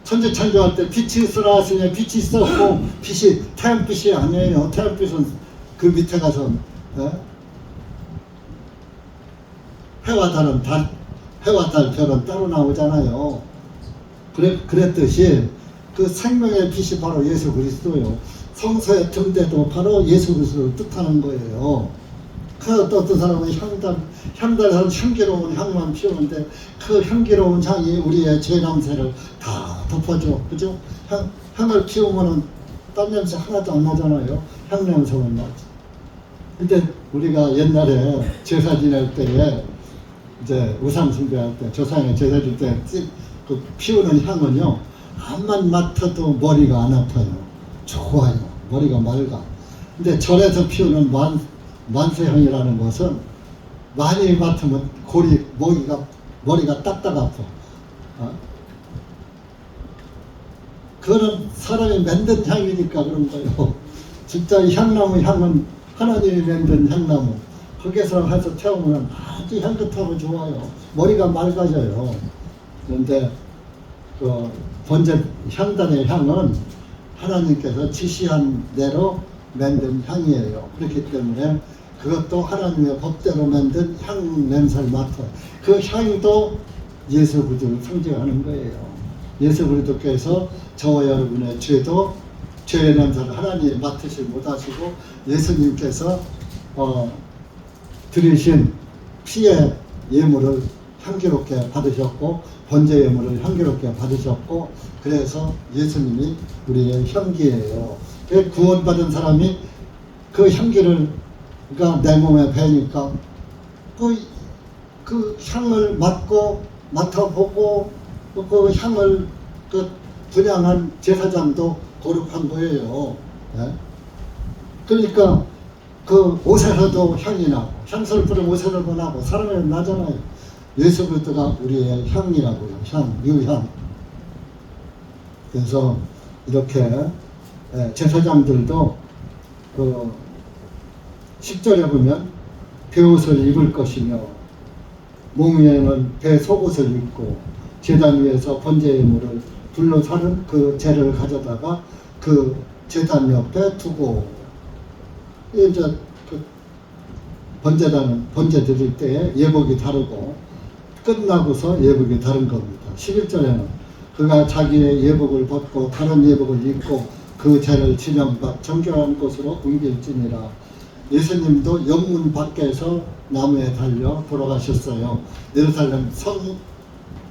천지 창조할 때 빛이 있으라 하시니 빛이 있었고 빛이 태양빛이 아니에요. 태양빛은 그 밑에 가서 해와 달 별은 따로 나오잖아요. 그랬듯이 그 생명의 빛이 바로 예수 그리스도요. 성서의 등대도 바로 예수 그리스도를 뜻하는 거예요. 그 어떤 사람은 향달은 향기로운 향만 피우는데 그 향기로운 향이 우리의 죄 냄새를 다 덮어줘. 그죠? 향을 피우면은 딴 냄새 하나도 안 나잖아요. 향 냄새만 나지. 근데 우리가 옛날에 제사 지낼 때에 이제 우상 숭배할 때 조상에 제사 줄 때 그 피우는 향은요 암만 맡아도 머리가 안 아파요. 좋아요. 머리가 맑아. 근데 절에서 피우는 만세향이라는 것은 많이 맡으면 머리가 딱딱 아파. 그거는 사람이 만든 향이니까 그런 거예요. 진짜 이 향나무 향은 하나님이 만든 향나무. 거기서 해서 태우면 아주 향긋하고 좋아요. 머리가 맑아져요. 그런데 그 번제 향단의 향은 하나님께서 지시한 대로 만든 향이에요. 그렇기 때문에 그것도 하나님의 법대로 만든 향 냄새를 맡아요. 그 향도 예수 그리스도를 상징하는 거예요. 예수 그리스도께서 저와 여러분의 죄의 냄새를 하나님이 맡으시 못하시고 예수님께서 드리신 피의 예물을 향기롭게 받으셨고 번제 예물을 향기롭게 받으셨고 그래서 예수님이 우리의 향기예요. 구원받은 사람이 그 향기를 내 몸에 배니까 그 향을 맡아보고 그 향을 분양한 제사장도 거룩한 거예요. 그러니까 그 옷에서도 향이 나고 향수를 뿌리면 옷에서도 나고 사람에도 나잖아요. 예수 그리스도가 우리의 향이라고요. 유향. 그래서 이렇게 제사장들도 그 10절에 보면 베옷을 입을 것이며 몸 위에는 배 속옷을 입고 제단 위에서 번제 예물을 불로 사는 그 재를 가져다가 그 제단 옆에 두고, 이제 그 번제단은 번제 드릴 때에 예복이 다르고 끝나고서 예복이 다른 겁니다. 11절에는 그가 자기의 예복을 벗고 다른 예복을 입고 그 죄를 지명받 정결한 곳으로 옮길지니라. 예수님도 영문 밖에서 나무에 달려 돌아가셨어요. 예루살렘 성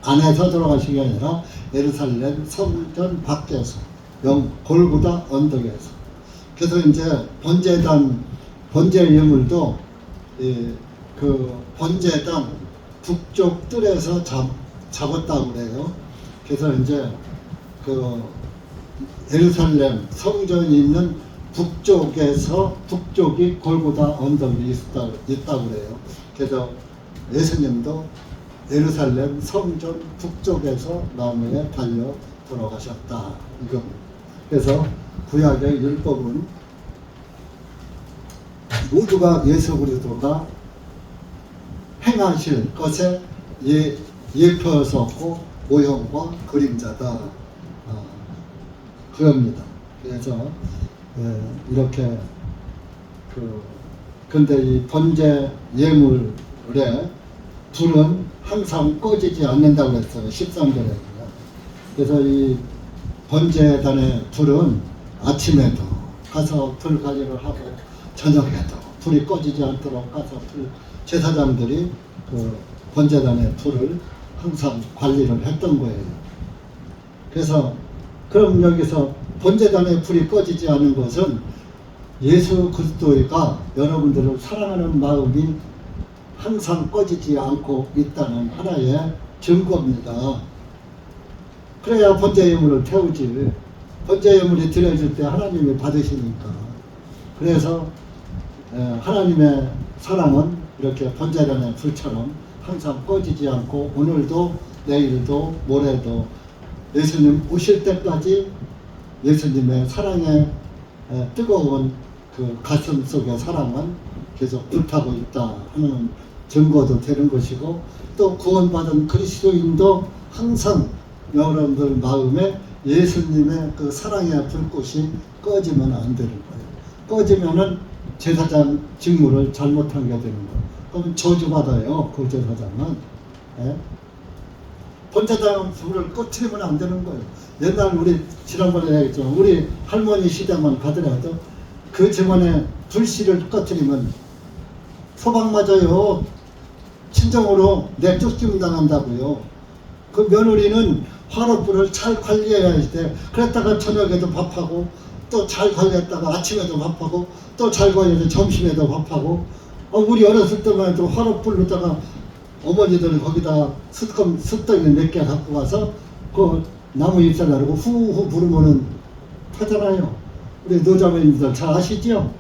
안에서 돌아가신 게 아니라 예루살렘 성전 밖에서 골고다 언덕에서. 그래서 이제 번제단 번제 예물도 그 번제단 북쪽 뜰에서 잡았다고 그래요. 그래서 이제 그 예루살렘 성전이 있는 북쪽이 골고다 언덕이 있다고 그래요. 그래서 예수님도 예루살렘 성전 북쪽에서 나무에 달려 돌아가셨다, 이겁니다. 그래서 구약의 율법은 모두가 예수 그리스도가 행하실 것에 예표였었고 모형과 그림자다, 그럽니다. 그래서 이렇게 근데 이 번제 예물에 불은 항상 꺼지지 않는다고 했어요. 13절에. 그래서 이 번제단의 불은 아침에도 가서 불 관리를 하고 저녁에도 불이 꺼지지 않도록 가서 제사장들이 그 번제단의 불을 항상 관리를 했던 거예요. 그래서 그럼 여기서 번제단의 불이 꺼지지 않은 것은 예수 그리스도가 여러분들을 사랑하는 마음이 항상 꺼지지 않고 있다는 하나의 증거입니다. 그래야 번제 예물을 태우지. 번제 예물이 드려질 때 하나님이 받으시니까. 그래서 하나님의 사랑은 이렇게 번제단의 불처럼 항상 꺼지지 않고 오늘도 내일도 모레도 예수님 오실 때까지 예수님의 사랑의 뜨거운 그 가슴 속의 사랑은 계속 불타고 있다 하는 증거도 되는 것이고, 또 구원받은 그리스도인도 항상 여러분들 마음에 예수님의 그 사랑의 불꽃이 꺼지면 안 되는 거예요. 꺼지면은 제사장 직무를 잘못한 게 되는 거예요. 그럼 저주받아요, 그 제사장은. 번제단 불을 꺼트리면 안 되는 거예요. 옛날 우리 지난번에 얘기했지만 우리 할머니 시대만 가더라도 그 집안에 불씨를 꺼트리면 소방 맞아요. 친정으로 내쫓김 당한다고요. 그 며느리는 화롯불을 잘 관리해야 돼. 그랬다가 저녁에도 밥하고 또 잘 관리했다가 아침에도 밥하고 또 잘 관리해서 점심에도 밥하고. 우리 어렸을 때만 해도 화롯불로다가 어머니들은 거기다 숯덩이 몇 개 갖고 가서 그 나무 잎살 나르고 후후 부르면은 타잖아요. 우리 노자매님들 잘 아시죠?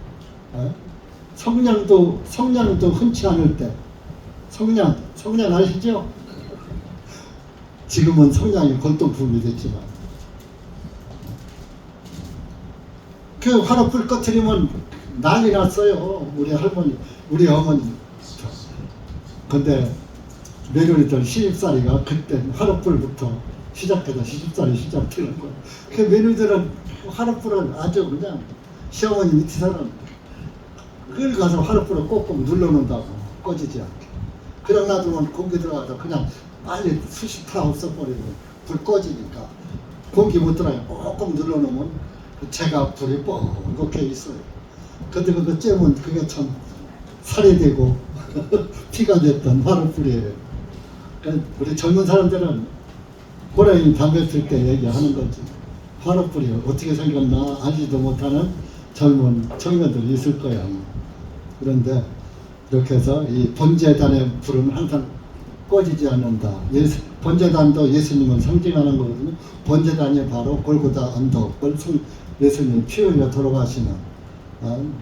성냥도 흔치 않을 때 성냥 아시죠? 지금은 성냥이 골동품이 됐지만 그 화롯불 꺼트리면 난리 났어요. 우리 할머니, 우리 어머니. 근데 며느리들 시집살이가 그때 화롯불부터 시작해서 시집살이 시작되는 거예요. 그 며느리들은 화롯불을 아주 그냥 시어머니 밑에서는 그걸 가서 화롯불을 꼭꼭 눌러놓는다고 꺼지지 않게. 그냥 놔두면 공기 들어가서 그냥 빨리 숯이 다 없어버리고 불 꺼지니까 공기 못 들어가요. 꼭꼭 눌러놓으면 제가 불이 뻥긋게 있어요. 근데 그거 쬐면 그게 참 살이 되고 피가 됐던 화롯불이에요. 우리 젊은 사람들은 호랑이 담배 필 때 얘기하는 거지. 화롯불이 어떻게 생겼나 알지도 못하는 젊은 청년들이 있을 거야. 그런데 이렇게 해서 이 번제단의 불은 항상 꺼지지 않는다. 번제단도 예수님을 상징하는 거거든요. 번제단이 바로 골고다 언덕을 예수님 피 흘려 돌아가시는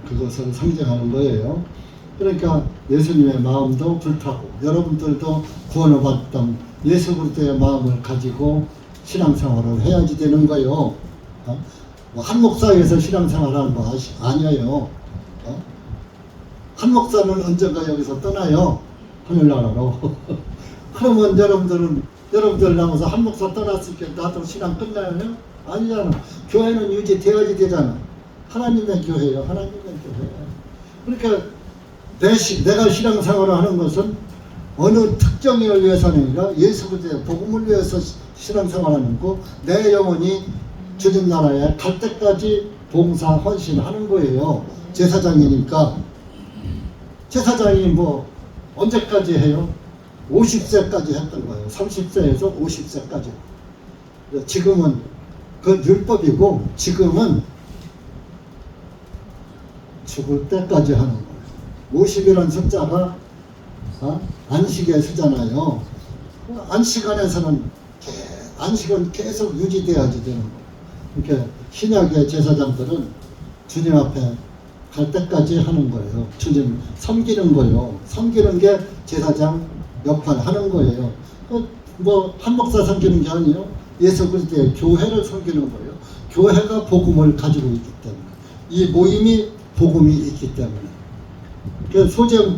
그것을 상징하는 거예요. 그러니까 예수님의 마음도 불타고 여러분들도 구원을 받던 예수 그리스도의 마음을 가지고 신앙생활을 해야지 되는 거예요. 한 목사에서 신앙생활하는 거 아니에요. 한 목사는 언젠가 여기서 떠나요. 하늘나라로. 그러면 여러분들 나와서 한 목사 떠났을 때 나도 신앙 끝나요? 아니잖아. 교회는 유지되어야지 되잖아. 하나님의 교회예요. 하나님의 교회. 그러니까 내가 신앙생활을 하는 것은 어느 특정인을 위해서는 아니라 예수 그리스도의 복음을 위해서 신앙생활하는 거, 내 영혼이 주님 나라에 갈 때까지 봉사 헌신하는 거예요. 제사장이니까. 제사장이 뭐 언제까지 해요? 50세까지 했던 거예요. 30세에서 50세까지. 지금은 그 율법이고 지금은 죽을 때까지 하는 거예요. 50이라는 숫자가 안식의 수잖아요. 안식 안에서는 안식은 계속 유지돼야지 되는 거예요. 이렇게 신약의 제사장들은 주님 앞에 갈 때까지 하는 거예요. 주님 섬기는 거예요. 섬기는 게 제사장 역할 하는 거예요. 뭐 한 목사 섬기는 게 아니에요. 예수 그리스도의 교회를 섬기는 거예요. 교회가 복음을 가지고 있기 때문에, 이 모임이 복음이 있기 때문에.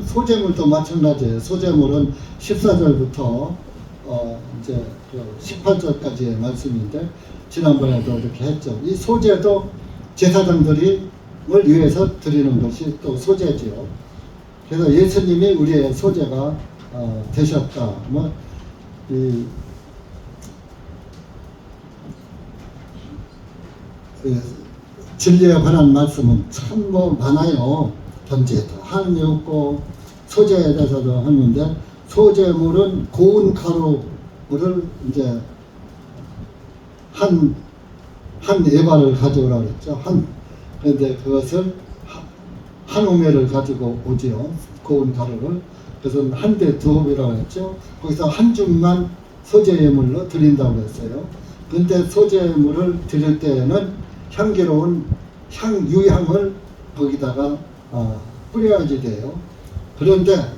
소재물도 마찬가지예요. 소재물은 14절부터 이제 18절까지의 말씀인데, 지난번에도 이렇게 했죠. 이 소재도 제사장들이 을 위해서 드리는 것이 또 소재지요. 그래서 예수님이 우리의 소재가 되셨다. 진리에 관한 말씀은 참 많아요. 번제도 하나님이 없고 소재에 대해서도 하는데, 소재물은 고운 가루를 이제 한 에바를 가져오라 그랬죠. 그런데 그것을 한 오매를 가지고 오지요. 고운 가루를. 그래서 한 대 두 홉이라고 했죠. 거기서 한 줌만 소재물로 드린다고 했어요. 근데 소재물을 드릴 때에는 향기로운 유향을 거기다가 뿌려야지 돼요. 그런데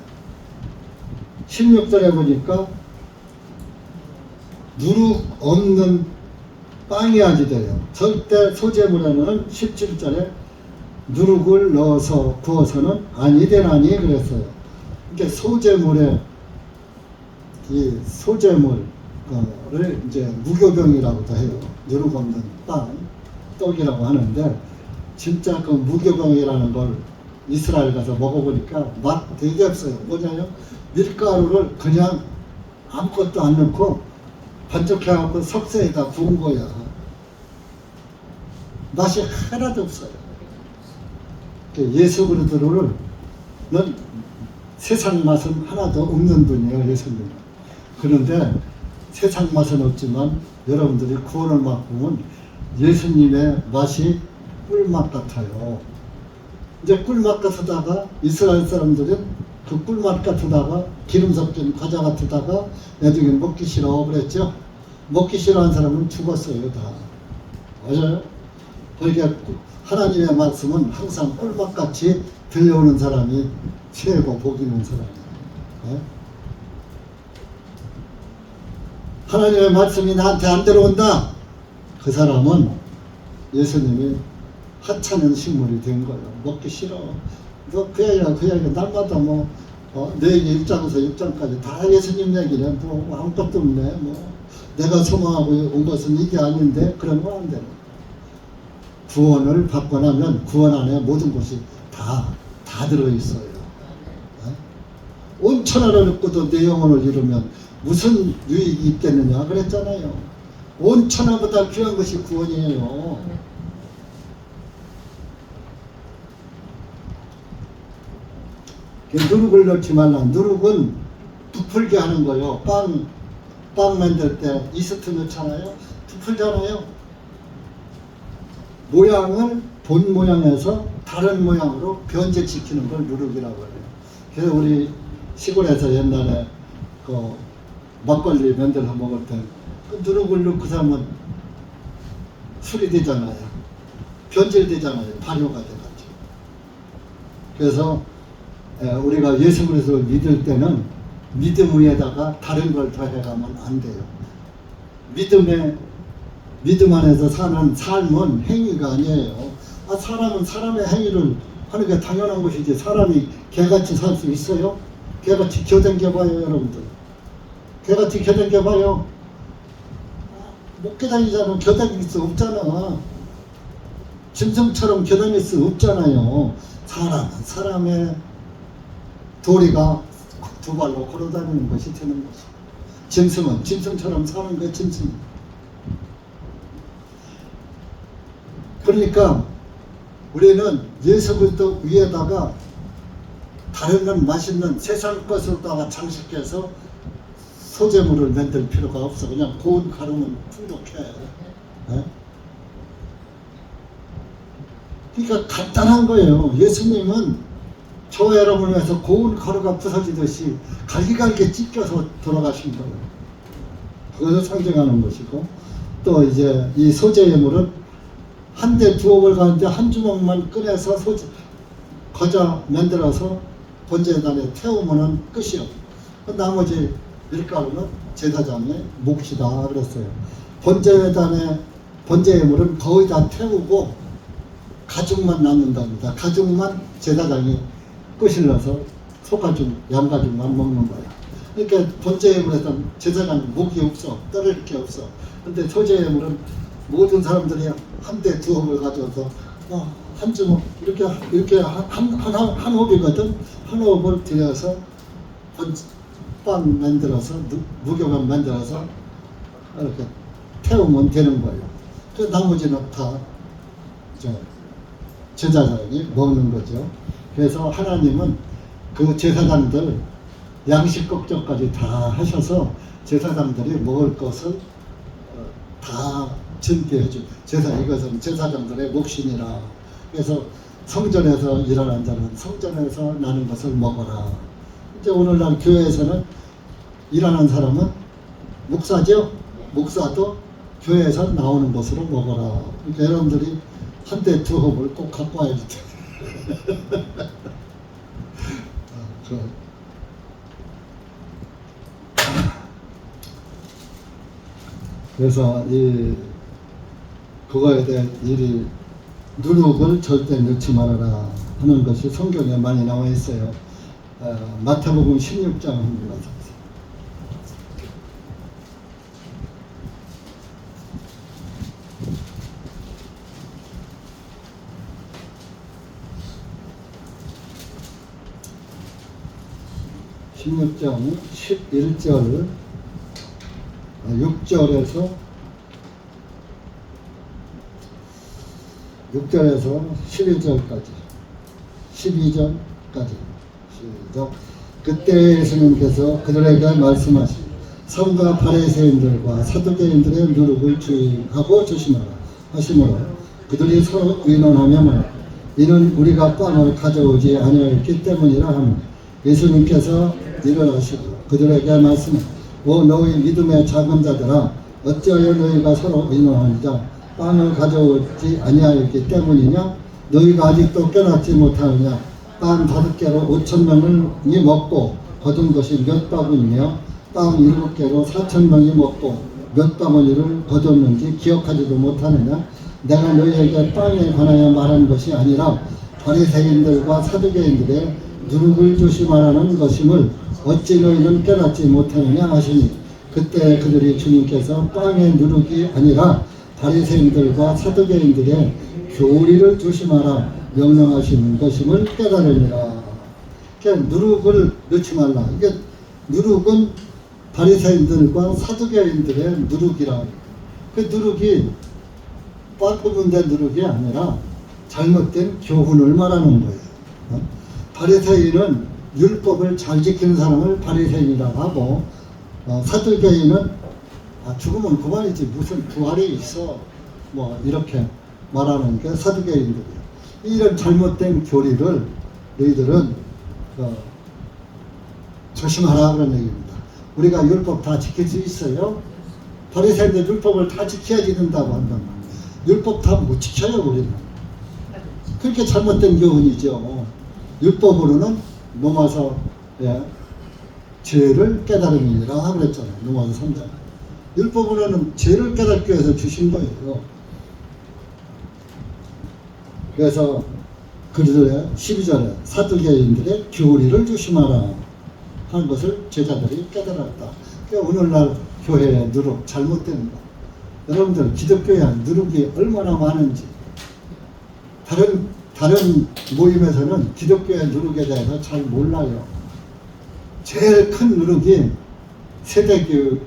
16절에 보니까 누룩 없는 빵이야지 돼요. 절대 소재물에는 17절에 누룩을 넣어서 구워서는 아니 되나니 그랬어요. 그러니까 소재물에 이 소재물을 이제 무교병이라고도 해요. 누룩 없는 빵, 떡이라고 하는데, 진짜 그 무교병이라는 걸 이스라엘 가서 먹어보니까 맛 되게 없어요. 뭐냐요? 밀가루를 그냥 아무것도 안 넣고 반죽해갖고 석쇠에다 구운 거야. 맛이 하나도 없어요. 예수 그리스도는 세상 맛은 하나도 없는 분이에요. 예수님은. 그런데 세상 맛은 없지만 여러분들이 구원을 맛보면 예수님의 맛이 꿀맛 같아요. 이제 꿀맛 같으다가 이스라엘 사람들은 그 꿀맛 같으다가 기름 섞인 과자 같으다가 나중에 먹기 싫어 그랬죠. 먹기 싫어하는 사람은 죽었어요. 다. 맞아요? 그러니까 하나님의 말씀은 항상 꿀맛같이 들려오는 사람이 최고 복 있는 사람이에요. 네? 하나님의 말씀이 나한테 안 들어온다. 그 사람은 예수님이 하찮은 식물이 된 거예요. 먹기 싫어. 그 얘기가 날마다 내 얘기 1장에서 6장까지 다 예수님 얘기네. 아무것도 없네. 내가 소망하고 온 것은 이게 아닌데, 그런 건 안 되는 거예요. 구원을 받고 나면 구원 안에 모든 것이 다 들어있어요. 네? 온 천하를 얻고도 내 영혼을 잃으면 무슨 유익이 있겠느냐 그랬잖아요. 온 천하보다 귀한 것이 구원이에요. 누룩을 넣지 말라. 누룩은 부풀게 하는 거예요. 빵 만들 때 이스트 넣잖아요. 부풀잖아요. 모양을 본 모양에서 다른 모양으로 변질시키는 걸 누룩이라고 해요. 그래서 우리 시골에서 옛날에 그 막걸리 만들어 먹을 때 그 누룩을 넣고 사면 술이 되잖아요. 변질되잖아요. 발효가 돼가지고. 그래서 우리가 예수 그리스도를 믿을 때는 믿음 위에다가 다른 걸 더해가면 안 돼요. 믿음 안에서 사는 삶은 행위가 아니에요. 사람은 사람의 행위를 하는 게 당연한 것이지. 사람이 개같이 살 수 있어요? 개같이 겨댕겨봐요, 여러분들. 개같이 겨댕겨봐요. 못 겨댕기자면 겨댕길 수 없잖아. 짐승처럼 겨댕길 수 없잖아요. 사람의 도리가 두 발로 걸어다니는 것이 되는 것이고, 짐승은 짐승처럼 사는 게 짐승. 그러니까 우리는 예수 그리스도 위에다가 다른 맛있는 세상 것으로다가 장식해서 소재물을 만들 필요가 없어. 그냥 고운 가루는 풍족해. 네? 그러니까 간단한 거예요. 예수님은 저 여러분을 위해서 고운 가루가 부서지듯이 갈기갈기 찢겨서 돌아가신 거예요. 그것을 상징하는 것이고, 또 이제 이 소재물은 한 대 두옥을 가는데 한 주먹만 꺼내서 거저 만들어서 번제단에 태우면은 끝이요. 나머지 밀가루는 제사장의 몫이다 그랬어요. 번제물은 거의 다 태우고 가죽만 남는답니다. 가죽만 제사장이 끄실러서 소가죽, 양가죽만 먹는 거야. 그러니까 번제물에서는 제사장 목이 없어, 떨어질 게 없어. 근데 소제물은 모든 사람들이 한 대 두억을 가져서 한 주먹 이렇게 한 홉이거든. 한 홉을 들여서 빵 만들어서 무교만 만들어서 이렇게 태우면 되는 거예요. 그 나머지는 다 제사장이 먹는 거죠. 그래서 하나님은 그 제사장들 양식 걱정까지 다 하셔서 제사장들이 먹을 것을 다 준비해줘. 이것은 제사장들의 몫이니라. 그래서 성전에서 일어난 자는 성전에서 나는 것을 먹어라. 이제 오늘날 교회에서는 일하는 사람은 목사죠. 목사도 교회에서 나오는 것으로 먹어라. 그러니까 여러분들이 한 대 두 홉을 꼭 갖고 와야지. 그래서 그거에 대한 일이 누룩을 절대 넣지 말아라 하는 것이 성경에 많이 나와 있어요. 마태복음 16장 합니다. 16장 11절 6절에서 11절까지 12절까지 시작. 그때 예수님께서 그들에게 말씀하시니 성가 바리새인들과 사두개인들의 누룩을 주의하고 조심하라 하시므로 그들이 서로 의논하며 말하고 이는 우리가 빵을 가져오지 아니하였기 때문이라 하며 예수님께서 일어나시고 그들에게 말씀하시니 오 너희 믿음의 작은 자들아 어찌하여 너희가 서로 의논하느냐 빵을 가져오지 아니하였기 때문이냐 너희가 아직도 깨닫지 못하느냐 빵 5개로 5,000명이 먹고 거둔 것이 몇 바구니며 빵 7개로 4,000명이 먹고 몇 바구니를 거뒀는지 기억하지도 못하느냐 내가 너희에게 빵에 관하여 말한 것이 아니라 바리새인들과 사두개인들의 누룩을 조심하라는 것임을 어찌 너희는 깨닫지 못하느냐 하시니 그때 그들이 주님께서 빵의 누룩이 아니라 바리새인들과 사두개인들의 교리를 조심하라 명령하시는 것임을 깨달으니라. 그러니까 누룩을 넣지 말라. 이게 누룩은 바리새인들과 사두개인들의 누룩이라. 그 누룩이 빵 굽는 데 누룩이 아니라 잘못된 교훈을 말하는 거예요. 바리새인은 율법을 잘 지키는 사람을 바리새인이라고 하고 사두개인은 죽으면 그만이지 무슨 부활이 있어 뭐 이렇게 말하는 게 사두개인들이에요. 이런 잘못된 교리를 너희들은 조심하라 그런 얘기입니다. 우리가 율법 다 지킬 수 있어요? 바리새인들 율법을 다 지켜야 된다고 한단 말이에요. 율법 다 못 지켜요 우리는. 그렇게 잘못된 교훈이죠. 율법으로는 로마서 죄를 깨달음이라 그랬잖아요. 로마서 3장. 율법으로는 죄를 깨닫기 위해서 주신 거예요. 그래서 그들의 12절에 사두개인들의 교리를 조심하라 하는 것을 제자들이 깨달았다. 그러니까 오늘날 교회의 누룩 잘못된 거. 여러분들 기독교에 누룩이 얼마나 많은지 다른 모임에서는 기독교의 누룩에 대해서 잘 몰라요. 제일 큰 누룩이 세대주의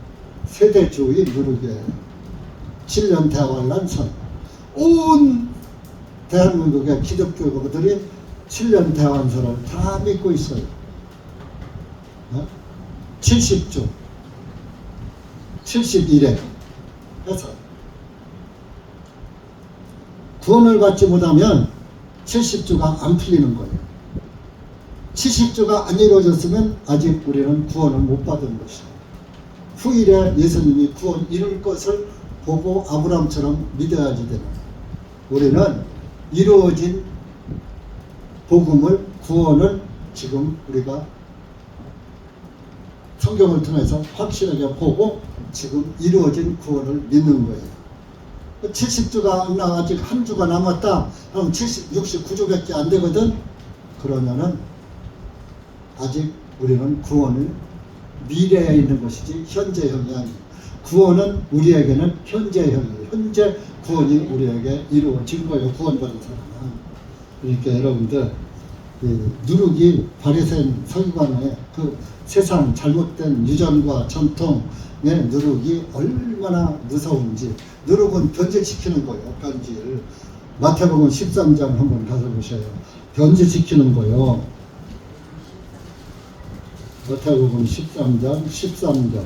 누룩이에요. 7년 대환란선. 온 대한민국의 기독교들이 7년 대환선을 다 믿고 있어요. 70주 71회 해서 구원을 받지 못하면 70주가 안 풀리는 거예요. 70주가 안 이루어졌으면 아직 우리는 구원을 못 받은 것이에요. 후일에 예수님이 구원 이룰 것을 보고 아브라함처럼 믿어야지 되는 거예요. 우리는 이루어진 복음을, 구원을 지금 우리가 성경을 통해서 확실하게 보고 지금 이루어진 구원을 믿는 거예요. 70주가 아직 한 주가 남았다. 그럼 69주밖에 안 되거든. 그러면은 아직 우리는 구원을 미래에 있는 것이지 현재형이 아니에요. 구원은 우리에게는 현재형이에요. 현재 구원이 우리에게 이루어진 거예요. 구원받은 사람은. 그러니까 여러분들 누룩이 바리새인 서기관의 그 세상 잘못된 유전과 전통의 누룩이 얼마나 무서운지. 누룩은 변질시키는 거예요. 변질. 마태복음 13장 한번 가서 보셔요. 변질시키는 거예요. 마태복음 13장 13절.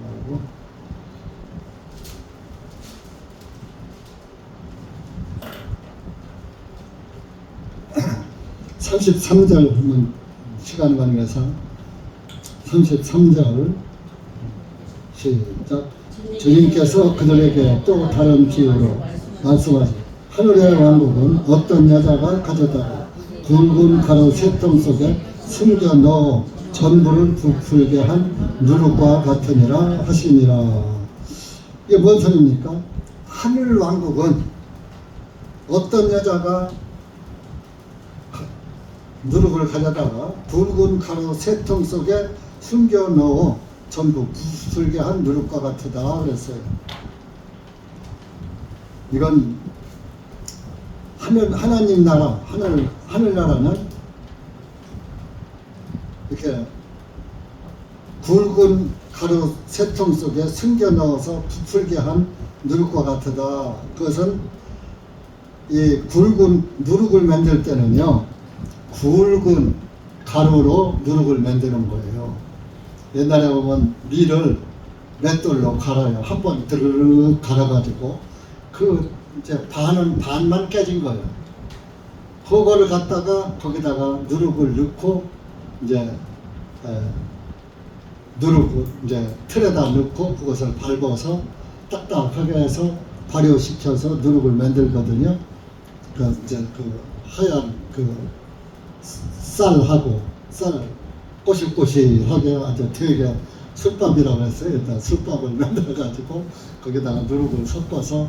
말고 33절 한번 시간 관계상 33절 시작. 주님께서 그들에게 또 다른 비유로 말씀하시되 하늘의 왕국은 어떤 여자가 가져다가 굵은 가루 쇠통 속에 숨겨 넣어 전부를 부풀게 한 누룩과 같으니라 하시니라. 이게 뭔 소리입니까? 하늘 왕국은 어떤 여자가 누룩을 가져다가 굵은 가루 쇠통 속에 숨겨 넣어 전부 부풀게 한 누룩과 같으다 그랬어요. 이건 하나님 나라, 하늘나라는 이렇게 굵은 가루 쇠통 속에 숨겨 넣어서 부풀게 한 누룩과 같으다. 그것은 이 굵은 누룩을 만들 때는요, 굵은 가루로 누룩을 만드는 거예요. 옛날에 보면 밀을 맷돌로 갈아요. 한번 드르륵 갈아가지고 그 이제 반만 깨진 거예요. 그거를 갖다가 거기다가 누룩을 넣고 이제 누룩을 이제 틀에다 넣고 그것을 밟아서 딱딱하게 해서 발효시켜서 누룩을 만들거든요. 그 이제 그 하얀 그 쌀하고 쌀 꼬실꼬실하게 아주 되게 숯밥이라고 했어요. 일단 숯밥을 만들어가지고 거기다가 누룩을 섞어서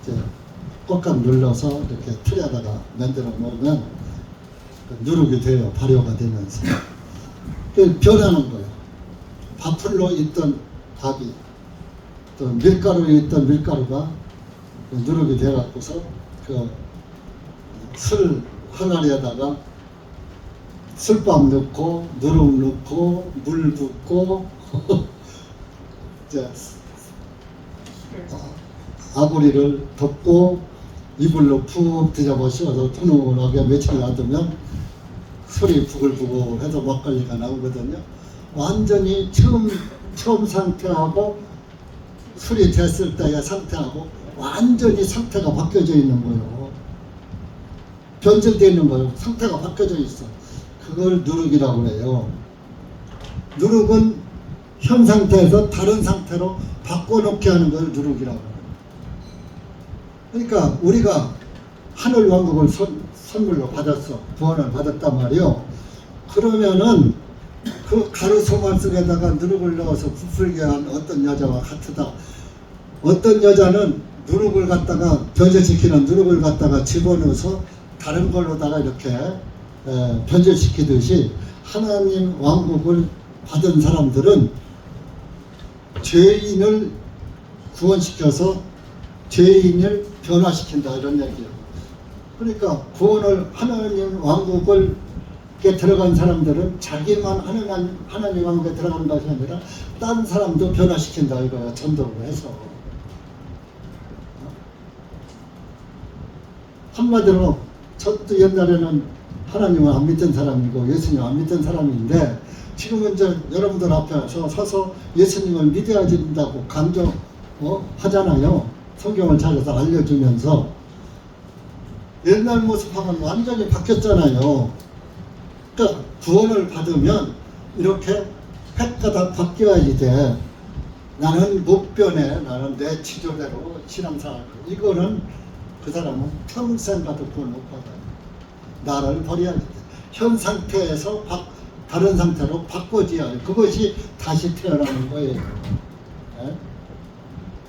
이제 꽉꽉 눌러서 이렇게 틀에다가 만들어 놓으면 누룩이 돼요. 발효가 되면서. 변하는 거예요. 밥풀로 있던 밥이 또 밀가루에 있던 밀가루가 누룩이 돼갖고서 그 술 항아리에다가 술밥 넣고 누룩 넣고 물 붓고 이제 아구리를 덮고 이불로 푹 뒤집어 씌워서 투누하게 며칠 놔두면 술이 부글부글 해서 막걸리가 나오거든요. 완전히 처음 상태하고 술이 됐을 때의 상태하고 완전히 상태가 바뀌어져 있는 거예요. 변질되어 있는 거예요. 상태가 바뀌어져 있어. 그걸 누룩이라고 해요. 누룩은 현 상태에서 다른 상태로 바꿔놓게 하는 걸 누룩이라고 해요. 그러니까 우리가 하늘 왕국을 선물로 받았어. 구원을 받았단 말이요. 그러면은 그 가루소만 속에다가 누룩을 넣어서 부풀게 한 어떤 여자와 같으다. 어떤 여자는 누룩을 갖다가 변질시키는 누룩을 갖다가 집어넣어서 다른 걸로다가 이렇게 변질시키듯이 하나님 왕국을 받은 사람들은 죄인을 구원시켜서 죄인을 변화시킨다 이런 얘기예요. 그러니까 구원을 하나님 왕국을 들어간 사람들은 자기만 하나님 왕국에 들어가는 것이 아니라 딴 사람도 변화시킨다 이거야. 전도를 해서. 한마디로 저도 옛날에는 하나님을 안 믿던 사람이고 예수님 안 믿던 사람인데 지금은 이제 여러분들 앞에서 서서 예수님을 믿어야 된다고 강조 하잖아요. 성경을 찾아서 알려주면서 옛날 모습하고는 완전히 바뀌었잖아요. 그러니까 구원을 받으면 이렇게 팩가 다 바뀌어야지 돼. 나는 못 변해. 나는 내 지조대로 신앙생활. 이거는 그 사람은 평생 가도 구원 못 받아요. 나를 버려야지 돼. 현 상태에서 다른 상태로 바꿔줘야 해. 그것이 다시 태어나는 거예요. 네?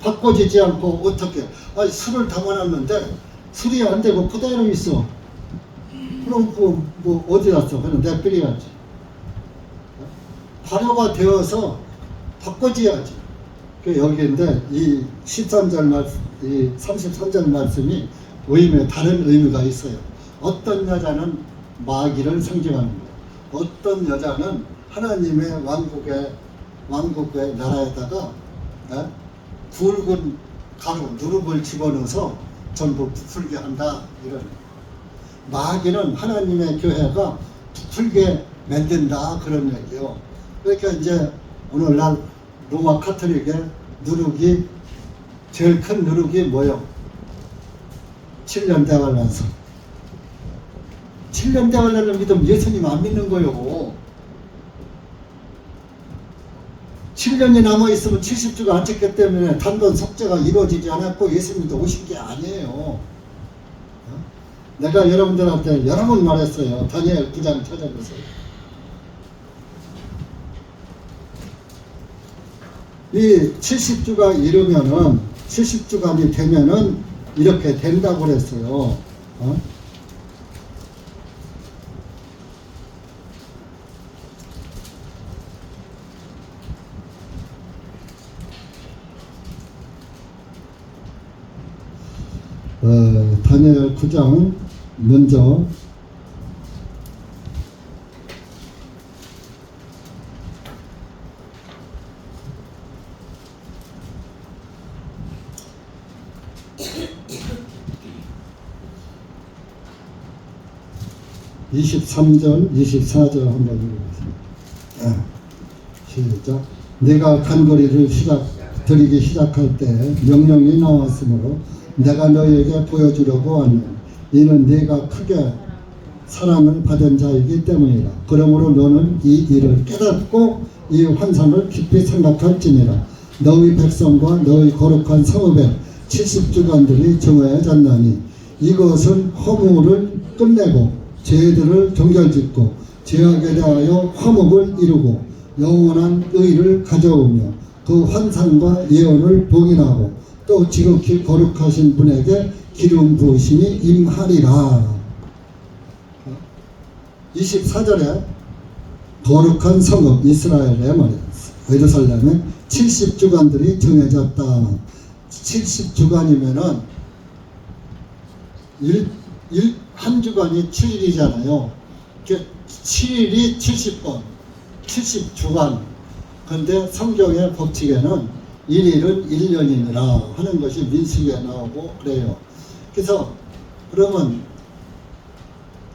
바꿔지지 않고 어떻게? 술을 담아놨는데 술이 안 되고 그대로 있어. 그럼 뭐 어디 갔어? 그냥 내버려야지. 발효가 되어서 바꿔줘야지. 여기인데 이 13절 말씀, 이 33절 말씀이 다른 의미가 있어요. 어떤 여자는 마귀를 상징하는 거예요. 어떤 여자는 하나님의 왕국의 나라에다가 굵은 가루, 누룩을 집어넣어서 전부 부풀게 한다. 이런. 마귀는 하나님의 교회가 부풀게 만든다. 그런 얘기요. 그러니까 이제 오늘날 로마 카톨릭의 누룩이 제일 큰 누룩이 뭐요? 7년 대환란서. 7년 대환란을 믿으면 예수님 안 믿는 거요. 7년이 남아있으면 70주가 안 쳤기 때문에 단번 속죄가 이루어지지 않았고 예수님도 오신 게 아니에요. 내가 여러분들한테 여러 번 말했어요. 다니엘 9장 찾아보세요. 이 70주가 이르면은 70주간이 되면은 이렇게 된다고 그랬어요. 다니엘 9장 먼저 (23절) (24절) 한번 읽어보세요. 시작. 내가 간거리를 드리기 시작할 때 명령이 나왔으므로 내가 너희에게 보여주려고 하니 이는 네가 크게 사랑을 받은 자이기 때문이라. 그러므로 너는 이 일을 깨닫고 이 환상을 깊이 생각할지니라. 너희 백성과 너희 거룩한 성읍에 70주간들이 정해졌나니 이것은 허물을 끝내고 죄들을 정결짓고 죄악에 대하여 화목을 이루고 영원한 의를 가져오며 그 환상과 예언을 봉인하고 또 지극히 거룩하신 분에게 기름 부으심이 임하리라. 24절에 거룩한 성읍 이스라엘의 말이에요. 예루살렘에 70주간들이 정해졌다. 70주간이면은 한 주간이 7일이잖아요. 7일이 70번, 70주간. 근데 성경의 법칙에는 1일은 1년이니라 하는 것이 민수기에 나오고 그래요. 그래서 그러면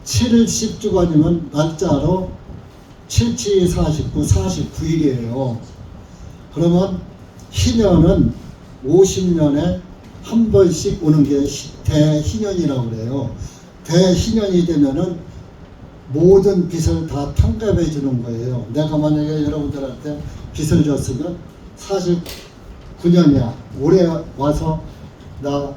7일 10주간이면 날짜로 7, 7, 49, 49일이에요. 그러면 희년은 50년에 한 번씩 오는 게 대희년이라고 그래요. 대희년이 되면은 모든 빚을 다 탕감해 주는 거예요. 내가 만약에 여러분들한테 빚을 줬으면 49년이야. 올해 와서 나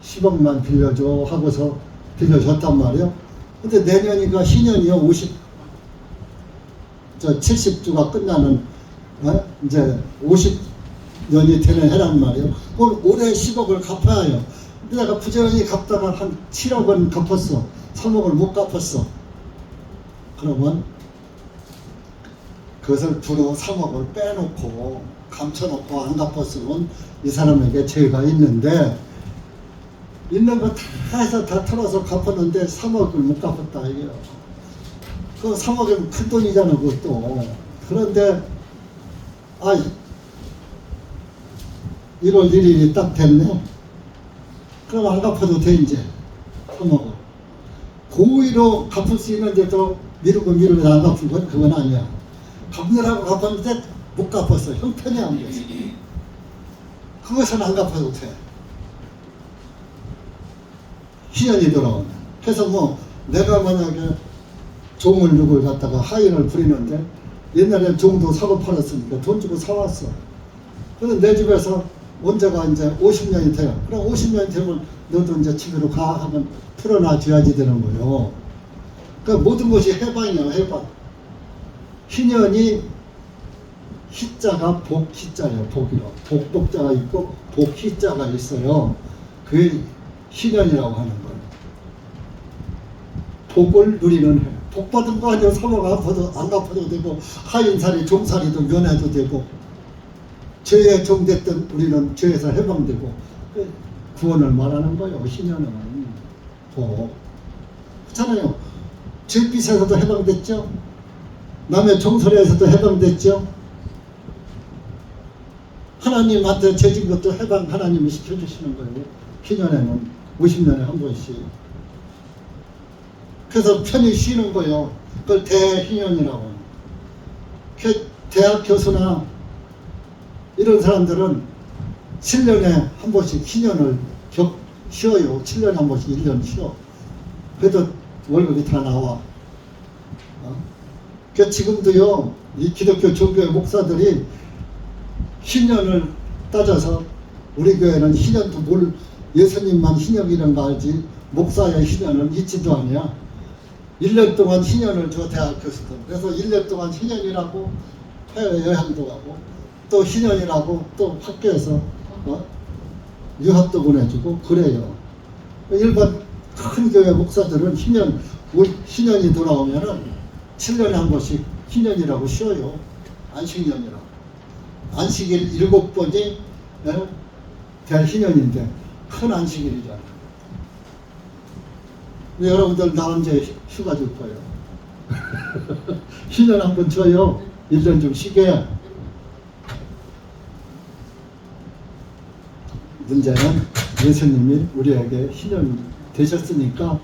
10억만 빌려줘 하고서 빌려줬단 말이에요. 근데 내년이가 신년이요 70주가 끝나는 이제 50년이 되는 해란 말이에요. 그걸 올해 10억을 갚아야 해요. 근데 내가 부지런히 갚다가 한 7억은 갚았어. 3억을 못 갚았어. 그러면 그것을 두루 3억을 빼놓고 감춰놓고 안 갚았으면 이 사람에게 죄가 있는데, 있는 거 다 해서 다 털어서 갚았는데 3억을 못 갚았다 이게요. 그 3억이면 큰 돈이잖아 그것도. 그런데 1월 1일이 딱 됐네. 그럼 안 갚아도 돼 이제 3억을. 고의로 갚을 수 있는데도 미루고 안 갚은 건 그건 아니야. 갚느라고 갚았는데 못 갚았어. 형편이 안 됐어. 그것은 안 갚아도 돼. 희연이 돌아오네. 그래서 뭐 내가 만약에 종을 누굴 갖다가 하인을 부리는데, 옛날엔 종도 사고 팔았으니까 돈 주고 사왔어. 그런데 내 집에서 언제가 이제 50년이 돼요. 그럼 50년이 되면 너도 이제 집으로 가 하면 풀어놔 줘야지 되는 거예요. 그러니까 모든 것이 해방이에요. 해방. 희년이 희자가 복희자예요. 복이요. 복복자가 있고 복희자가 있어요. 그게 희년이라고 하는 거예요. 복을 누리는 해. 복 받은 거 아니에요. 3억 안 갚아도 되고, 하인살이 종살이도 면해도 되고, 죄에 종됐던 우리는 죄에서 해방되고, 구원을 말하는 거예요. 희년은 복. 그렇잖아요. 죄빚에서도 해방됐죠. 남의 종살이에서도 해방됐죠. 하나님한테 죄진 것도 해방 하나님이 시켜주시는 거예요. 희년에는 50년에 한 번씩. 그래서 편히 쉬는 거예요. 그걸 대희년이라고. 대학 교수나 이런 사람들은 7년에 한 번씩 희년을 쉬어요. 7년에 한 번씩 1년 쉬어. 그래도 월급이 다 나와. 그러니까 지금도요, 이 기독교 종교의 목사들이 희년을 따져서, 우리 교회는 희년도 예수님만 희년이라는 거 알지, 목사의 희년은 있지도 않냐. 1년 동안 희년을 줘, 대학 교수들. 그래서 1년 동안 희년이라고 해외여행도 가고, 또 희년이라고 또 학교에서 유학도 보내주고 그래요. 일반 큰 교회 목사들은 희년이 돌아오면은 7년에 한 번씩 희년이라고 쉬어요. 안식년이라고. 안식일 7번이 대희년인데 큰 안식일이잖아요. 여러분들 나 언제 휴가 줄 거예요? 희년 한 번 줘요. 1년 좀 쉬게. 문제는 예수님이 우리에게 희년 되셨으니까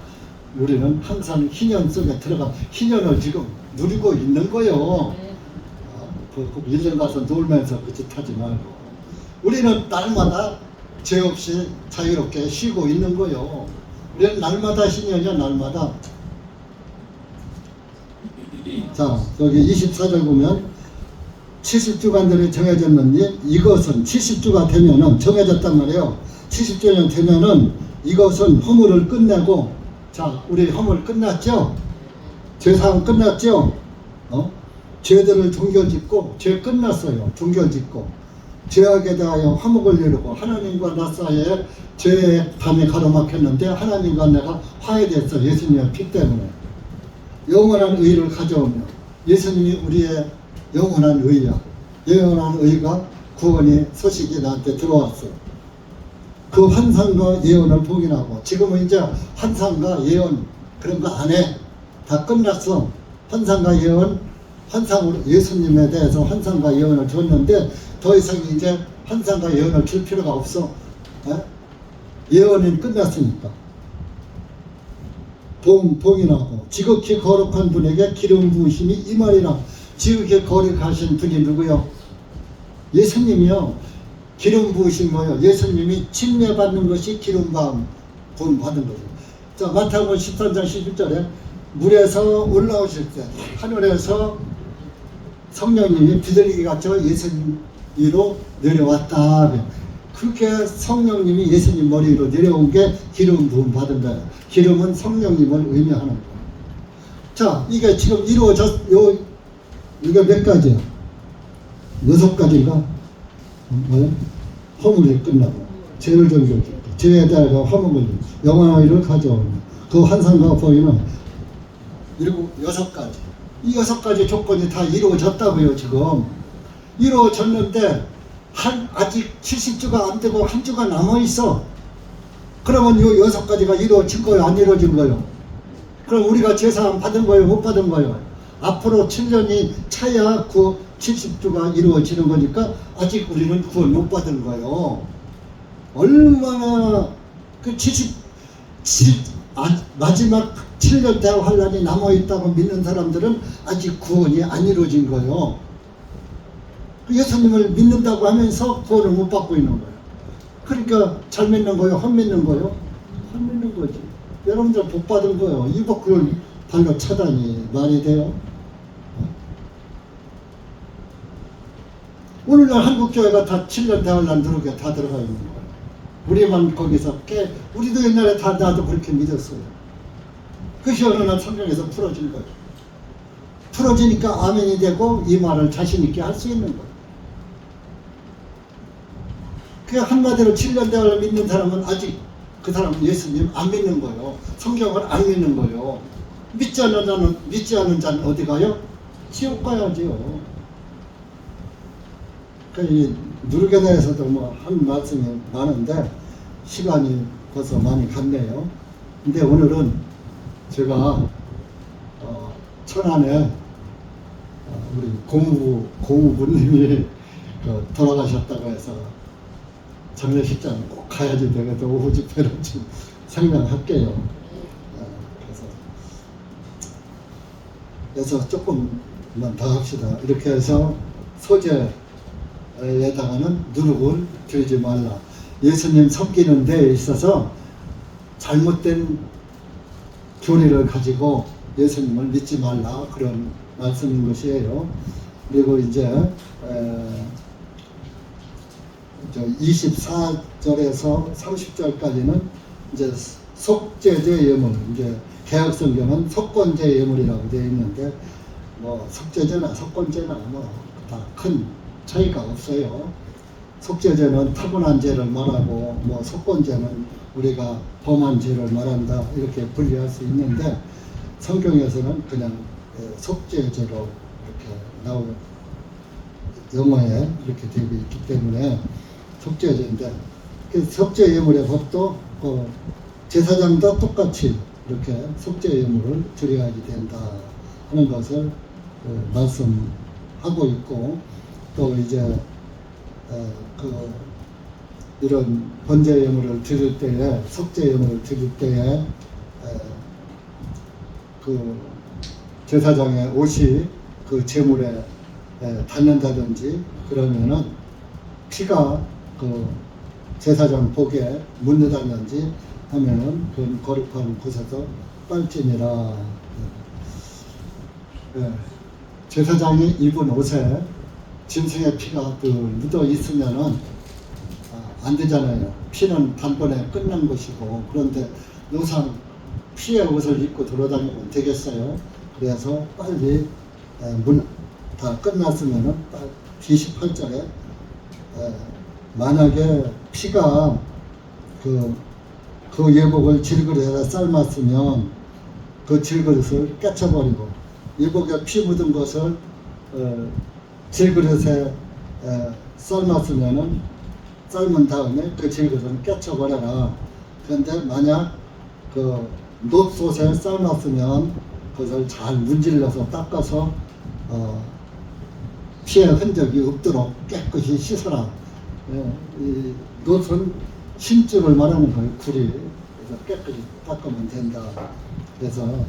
우리는 항상 희년 속에 들어가 희년을 지금 누리고 있는 거예요. 1년 가서 놀면서 그 짓 하지 말고. 우리는 날마다 죄 없이 자유롭게 쉬고 있는 거예요. 우리는 날마다 희년이야, 날마다. 자, 여기 24절 보면 70주간들이 정해졌는지, 이것은 70주가 되면은 정해졌단 말이에요. 70주년 되면은 이것은 허물을 끝내고, 자, 우리 허물 끝났죠? 죄사함 끝났죠? 죄들을 종결짓고, 죄 끝났어요. 종결짓고, 죄악에 대하여 화목을 이루고, 하나님과 나 사이에 죄의 담이 가로막혔는데 하나님과 내가 화해됐어. 예수님의 피 때문에. 영원한 의를 가져오며, 예수님이 우리의 영원한 의야. 영원한 의가 구원의 소식이 나한테 들어왔어. 그 환상과 예언을 봉인하고, 지금은 이제 환상과 예언 그런 거 안 해. 다 끝났어. 환상과 예언, 환상으로 예수님에 대해서 환상과 예언을 줬는데 더 이상 이제 환상과 예언을 줄 필요가 없어. 예언은 끝났으니까. 봉인하고, 지극히 거룩한 분에게 기름 부으심이 임하리라. 지극히 거룩하신 분이 누구요? 예수님이요. 기름 부으신 뭐요? 예수님이 침례 받는 것이 기름 부음 받는 거죠. 자, 마태복음 13장 11절에 물에서 올라오실 때 하늘에서 성령님이 비둘기 같이 예수님 위로 내려왔다. 그렇게 성령님이 예수님 머리 위로 내려온 게 기름 부음 받은 거예요. 기름은 성령님을 의미하는 거예요. 자, 이게 지금 이게 몇 가지야? 6가지인가? 뭐야? 허물이 끝나고, 죄를 정결, 죄에 대하여 허물을, 영원하기를 가져오는, 그 환상과 보이는, 그리고 6가지. 이 6가지 조건이 다 이루어졌다고요, 지금. 이루어졌는데, 아직 70주가 안 되고 한 주가 남아있어. 그러면 이 6가지가 이루어진 거예요, 안 이루어진 거예요? 그럼 우리가 제사함 받은 거예요, 못 받은 거예요? 앞으로 7년이 차야 그 70주가 이루어지는 거니까 아직 우리는 구원 못 받은 거예요. 얼마나 그 마지막 7년 대학 환란이 남아있다고 믿는 사람들은 아직 구원이 안 이루어진 거예요. 예수님을 믿는다고 하면서 구원을 못 받고 있는 거예요. 그러니까 잘 믿는 거예요? 헛 믿는 거예요? 헛 믿는 거지. 여러분들 복 받은 거예요. 이 복을 발로 차다니 말이 돼요? 오늘날 한국교회가 다 7년 대환란 누르게 다 들어가 있는 거예요. 우리만 거기서 우리도 옛날에 나도 그렇게 믿었어요. 그것이 어느 날 성경에서 풀어진 거예요. 풀어지니까 아멘이 되고 이 말을 자신 있게 할 수 있는 거예요. 그 한마디로 7년 대환을 믿는 사람은 아직 그 사람은 예수님 안 믿는 거예요. 성경을 안 믿는 거예요. 믿지 않는 자는 어디 가요? 지옥 가야지요. 이 누르게나에서도 뭐 한 말씀이 많은데 시간이 벌써 많이 갔네요. 근데 오늘은 제가 천안에 우리 고모부님이 돌아가셨다고 해서 장례식장 꼭 가야지 되겠다. 오후 집회를 좀 설명할게요. 그래서 조금만 더 합시다. 이렇게 해서 소재에 해당하는 누룩을 들이지 말라. 예수님 섬기는 데에 있어서 잘못된 교리를 가지고 예수님을 믿지 말라, 그런 말씀인 것이에요. 그리고 이제 24절에서 30절까지는 이제 속죄제 예물, 이제 개혁성경은 속건제 예물이라고 되어 있는데 뭐 속죄제나 속건제나 뭐 다 큰 차이가 없어요. 속죄제는 타고난 죄를 말하고 뭐 속건제는 우리가 범한 죄를 말한다, 이렇게 분리할 수 있는데 성경에서는 그냥 속죄제로 이렇게 나오고 영어에 이렇게 되어 있기 때문에 속죄제인데, 그 속죄 예물의 법도 제사장도 똑같이 이렇게 속죄 예물을 드려야지 된다 하는 것을 말씀하고 있고, 또 이제 이런 번제 예물을 드릴 때에, 속죄 예물을 드릴 때에 그 제사장의 옷이 그 제물에 닿는다든지 그러면은 피가 그 제사장 복에 묻는다든지 하면은 그건 거룩한 곳에서 빨찜이라. 제사장이 입은 옷에 짐승의 피가 묻어 있으면은 안 되잖아요. 피는 단번에 끝난 것이고, 그런데 요상 피의 옷을 입고 돌아다니면 되겠어요. 그래서 빨리 다 끝났으면은 28절에 만약에 피가 그 예복을 질그릇에 삶았으면 그 질그릇을 깨쳐버리고, 예복에 피 묻은 것을 질그릇에 삶았으면은 삶은 다음에 그 질그릇은 깨쳐버려라. 그런데 만약 그 놋솥에 삶았으면 그것을 잘 문질러서 닦아서 피의 흔적이 없도록 깨끗이 씻어라. 이 놋은 신줄을 말하는 거예요. 굴이. 그래서 깨끗이 닦으면 된다. 그래서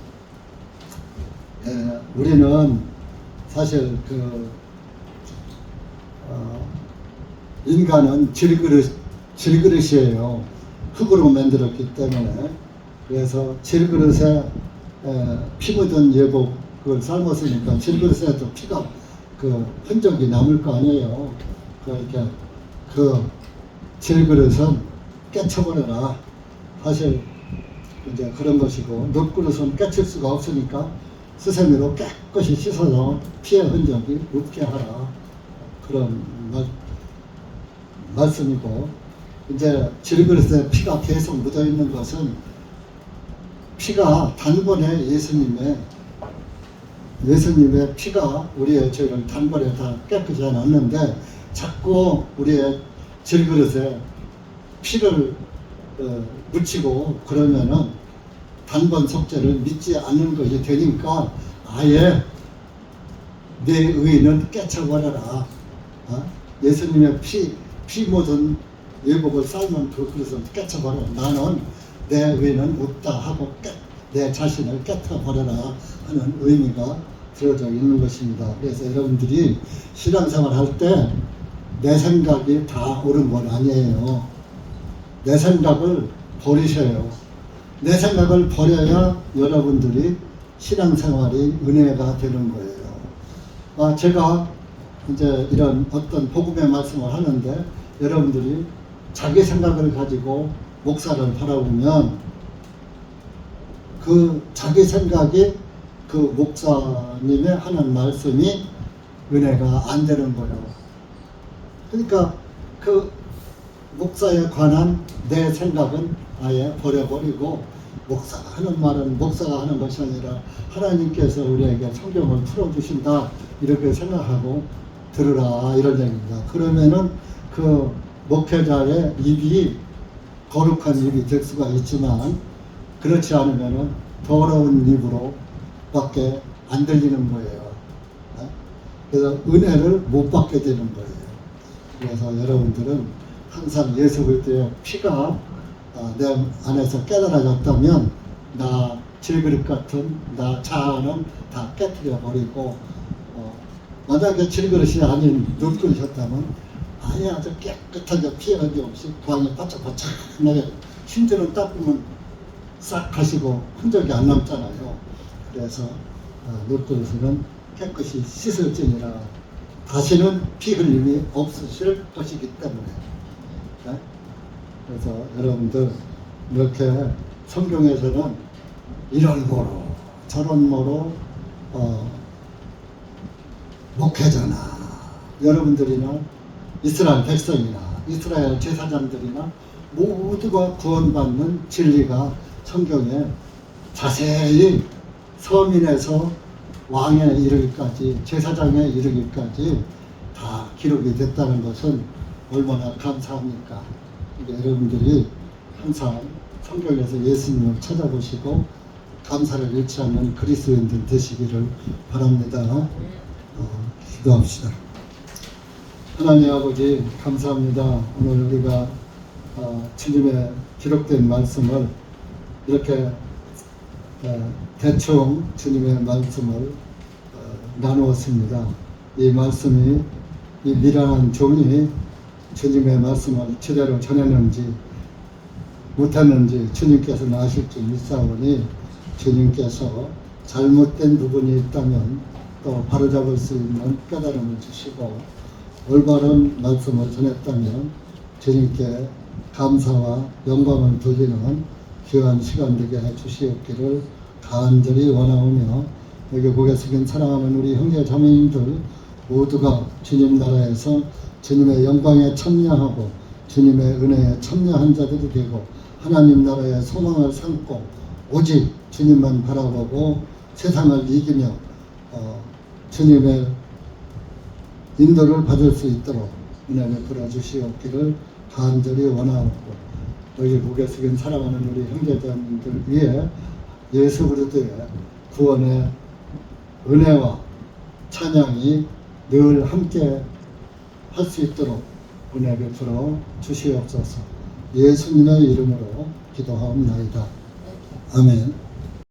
우리는 사실 인간은 질그릇이에요. 흙으로 만들었기 때문에. 그래서 질그릇에 피 묻은 예복을 삶았으니까 질그릇에도 피가 그 흔적이 남을 거 아니에요. 그러니까 질그릇은 깨쳐버려라. 사실 이제 그런 것이고, 놋그릇은 깨칠 수가 없으니까 스세미로 깨끗이 씻어서 피의 흔적이 없게 하라. 그런 말씀이고, 이제 질그릇에 피가 계속 묻어 있는 것은 피가 단번에 예수님의 피가 우리의 죄를 단번에 다 깨끗이 해놨는데, 자꾸 우리의 질그릇에 피를 묻히고 그러면은 단번 속죄를 믿지 않는 것이 되니까 아예 내 의는 깨쳐버려라. 예수님의 피 묻은 예복을 쌓는 그 그릇을 깨쳐버려. 나는 내 의는 없다 하고 내 자신을 깨쳐버려라 하는 의미가 들어져 있는 것입니다. 그래서 여러분들이 신앙생활 할 때 내 생각이 다 옳은 건 아니에요. 내 생각을 버리셔요. 내 생각을 버려야 여러분들이 신앙생활이 은혜가 되는 거예요. 제가 이제 이런 어떤 복음의 말씀을 하는데 여러분들이 자기 생각을 가지고 목사를 바라보면 그 자기 생각이 그 목사님의 하는 말씀이 은혜가 안 되는 거예요. 그러니까 그 목사에 관한 내 생각은 아예 버려버리고, 목사가 하는 말은 목사가 하는 것이 아니라 하나님께서 우리에게 성경을 풀어주신다 이렇게 생각하고 들으라 이런 얘기입니다. 그러면은 그 목회자의 입이 거룩한 입이 될 수가 있지만, 그렇지 않으면은 더러운 입으로 밖에 안 들리는 거예요. 그래서 은혜를 못 받게 되는 거예요. 그래서 여러분들은 항상 예수 그리스도의 피가 내 안에서 깨달아졌다면 나 질그릇 같은 나 자아는 다 깨뜨려 버리고, 만약에 질그릇이 아닌 놋그릇이었다면 아예 아주 깨끗하게 피해 흔적 없이 광이 바짝바짝하게 신들은 닦으면 싹 가시고 흔적이 안 남잖아요. 그래서 놋그릇은 깨끗이 씻을지니라. 다시는 피 흘림이 없으실 것이기 때문에. 그래서 여러분들 이렇게 성경에서는 이런 모로 저런 모로 목회자나 여러분들이나 이스라엘 백성이나 이스라엘 제사장들이나 모두가 구원받는 진리가 성경에 자세히 서민에서 왕에 이르기까지 제사장에 이르기까지 다 기록이 됐다는 것은 얼마나 감사합니까? 여러분들이 항상 성경에서 예수님을 찾아보시고 감사를 잃지 않는 그리스도인들 되시기를 바랍니다. 기도합시다. 하나님 아버지 감사합니다. 오늘 우리가 주님의 기록된 말씀을 이렇게 대충 주님의 말씀을 나누었습니다. 이 말씀이 이 미련한 종이 주님의 말씀을 제대로 전했는지 못했는지 주님께서는 아실 줄 믿사오니 주님께서 잘못된 부분이 있다면 또 바로잡을 수 있는 깨달음을 주시고 올바른 말씀을 전했다면 주님께 감사와 영광을 돌리는 귀한 시간 되게 해 주시옵기를 간절히 원하오며, 여기 고개 숙인 사랑하는 우리 형제 자매님들 모두가 주님 나라에서 주님의 영광에 참여하고 주님의 은혜에 참여한 자들이 되고 하나님 나라의 소망을 삼고 오직 주님만 바라보고 세상을 이기며 주님의 인도를 받을 수 있도록 은혜 베풀어 주시옵기를 간절히 원하옵고, 여기 고개 숙인 사랑하는 우리 형제자매들 위해 예수 그리스도의 구원의 은혜와 찬양이 늘 함께 할 수 있도록 은혜 베풀어 주시옵소서. 예수님의 이름으로 기도하옵나이다. 아멘.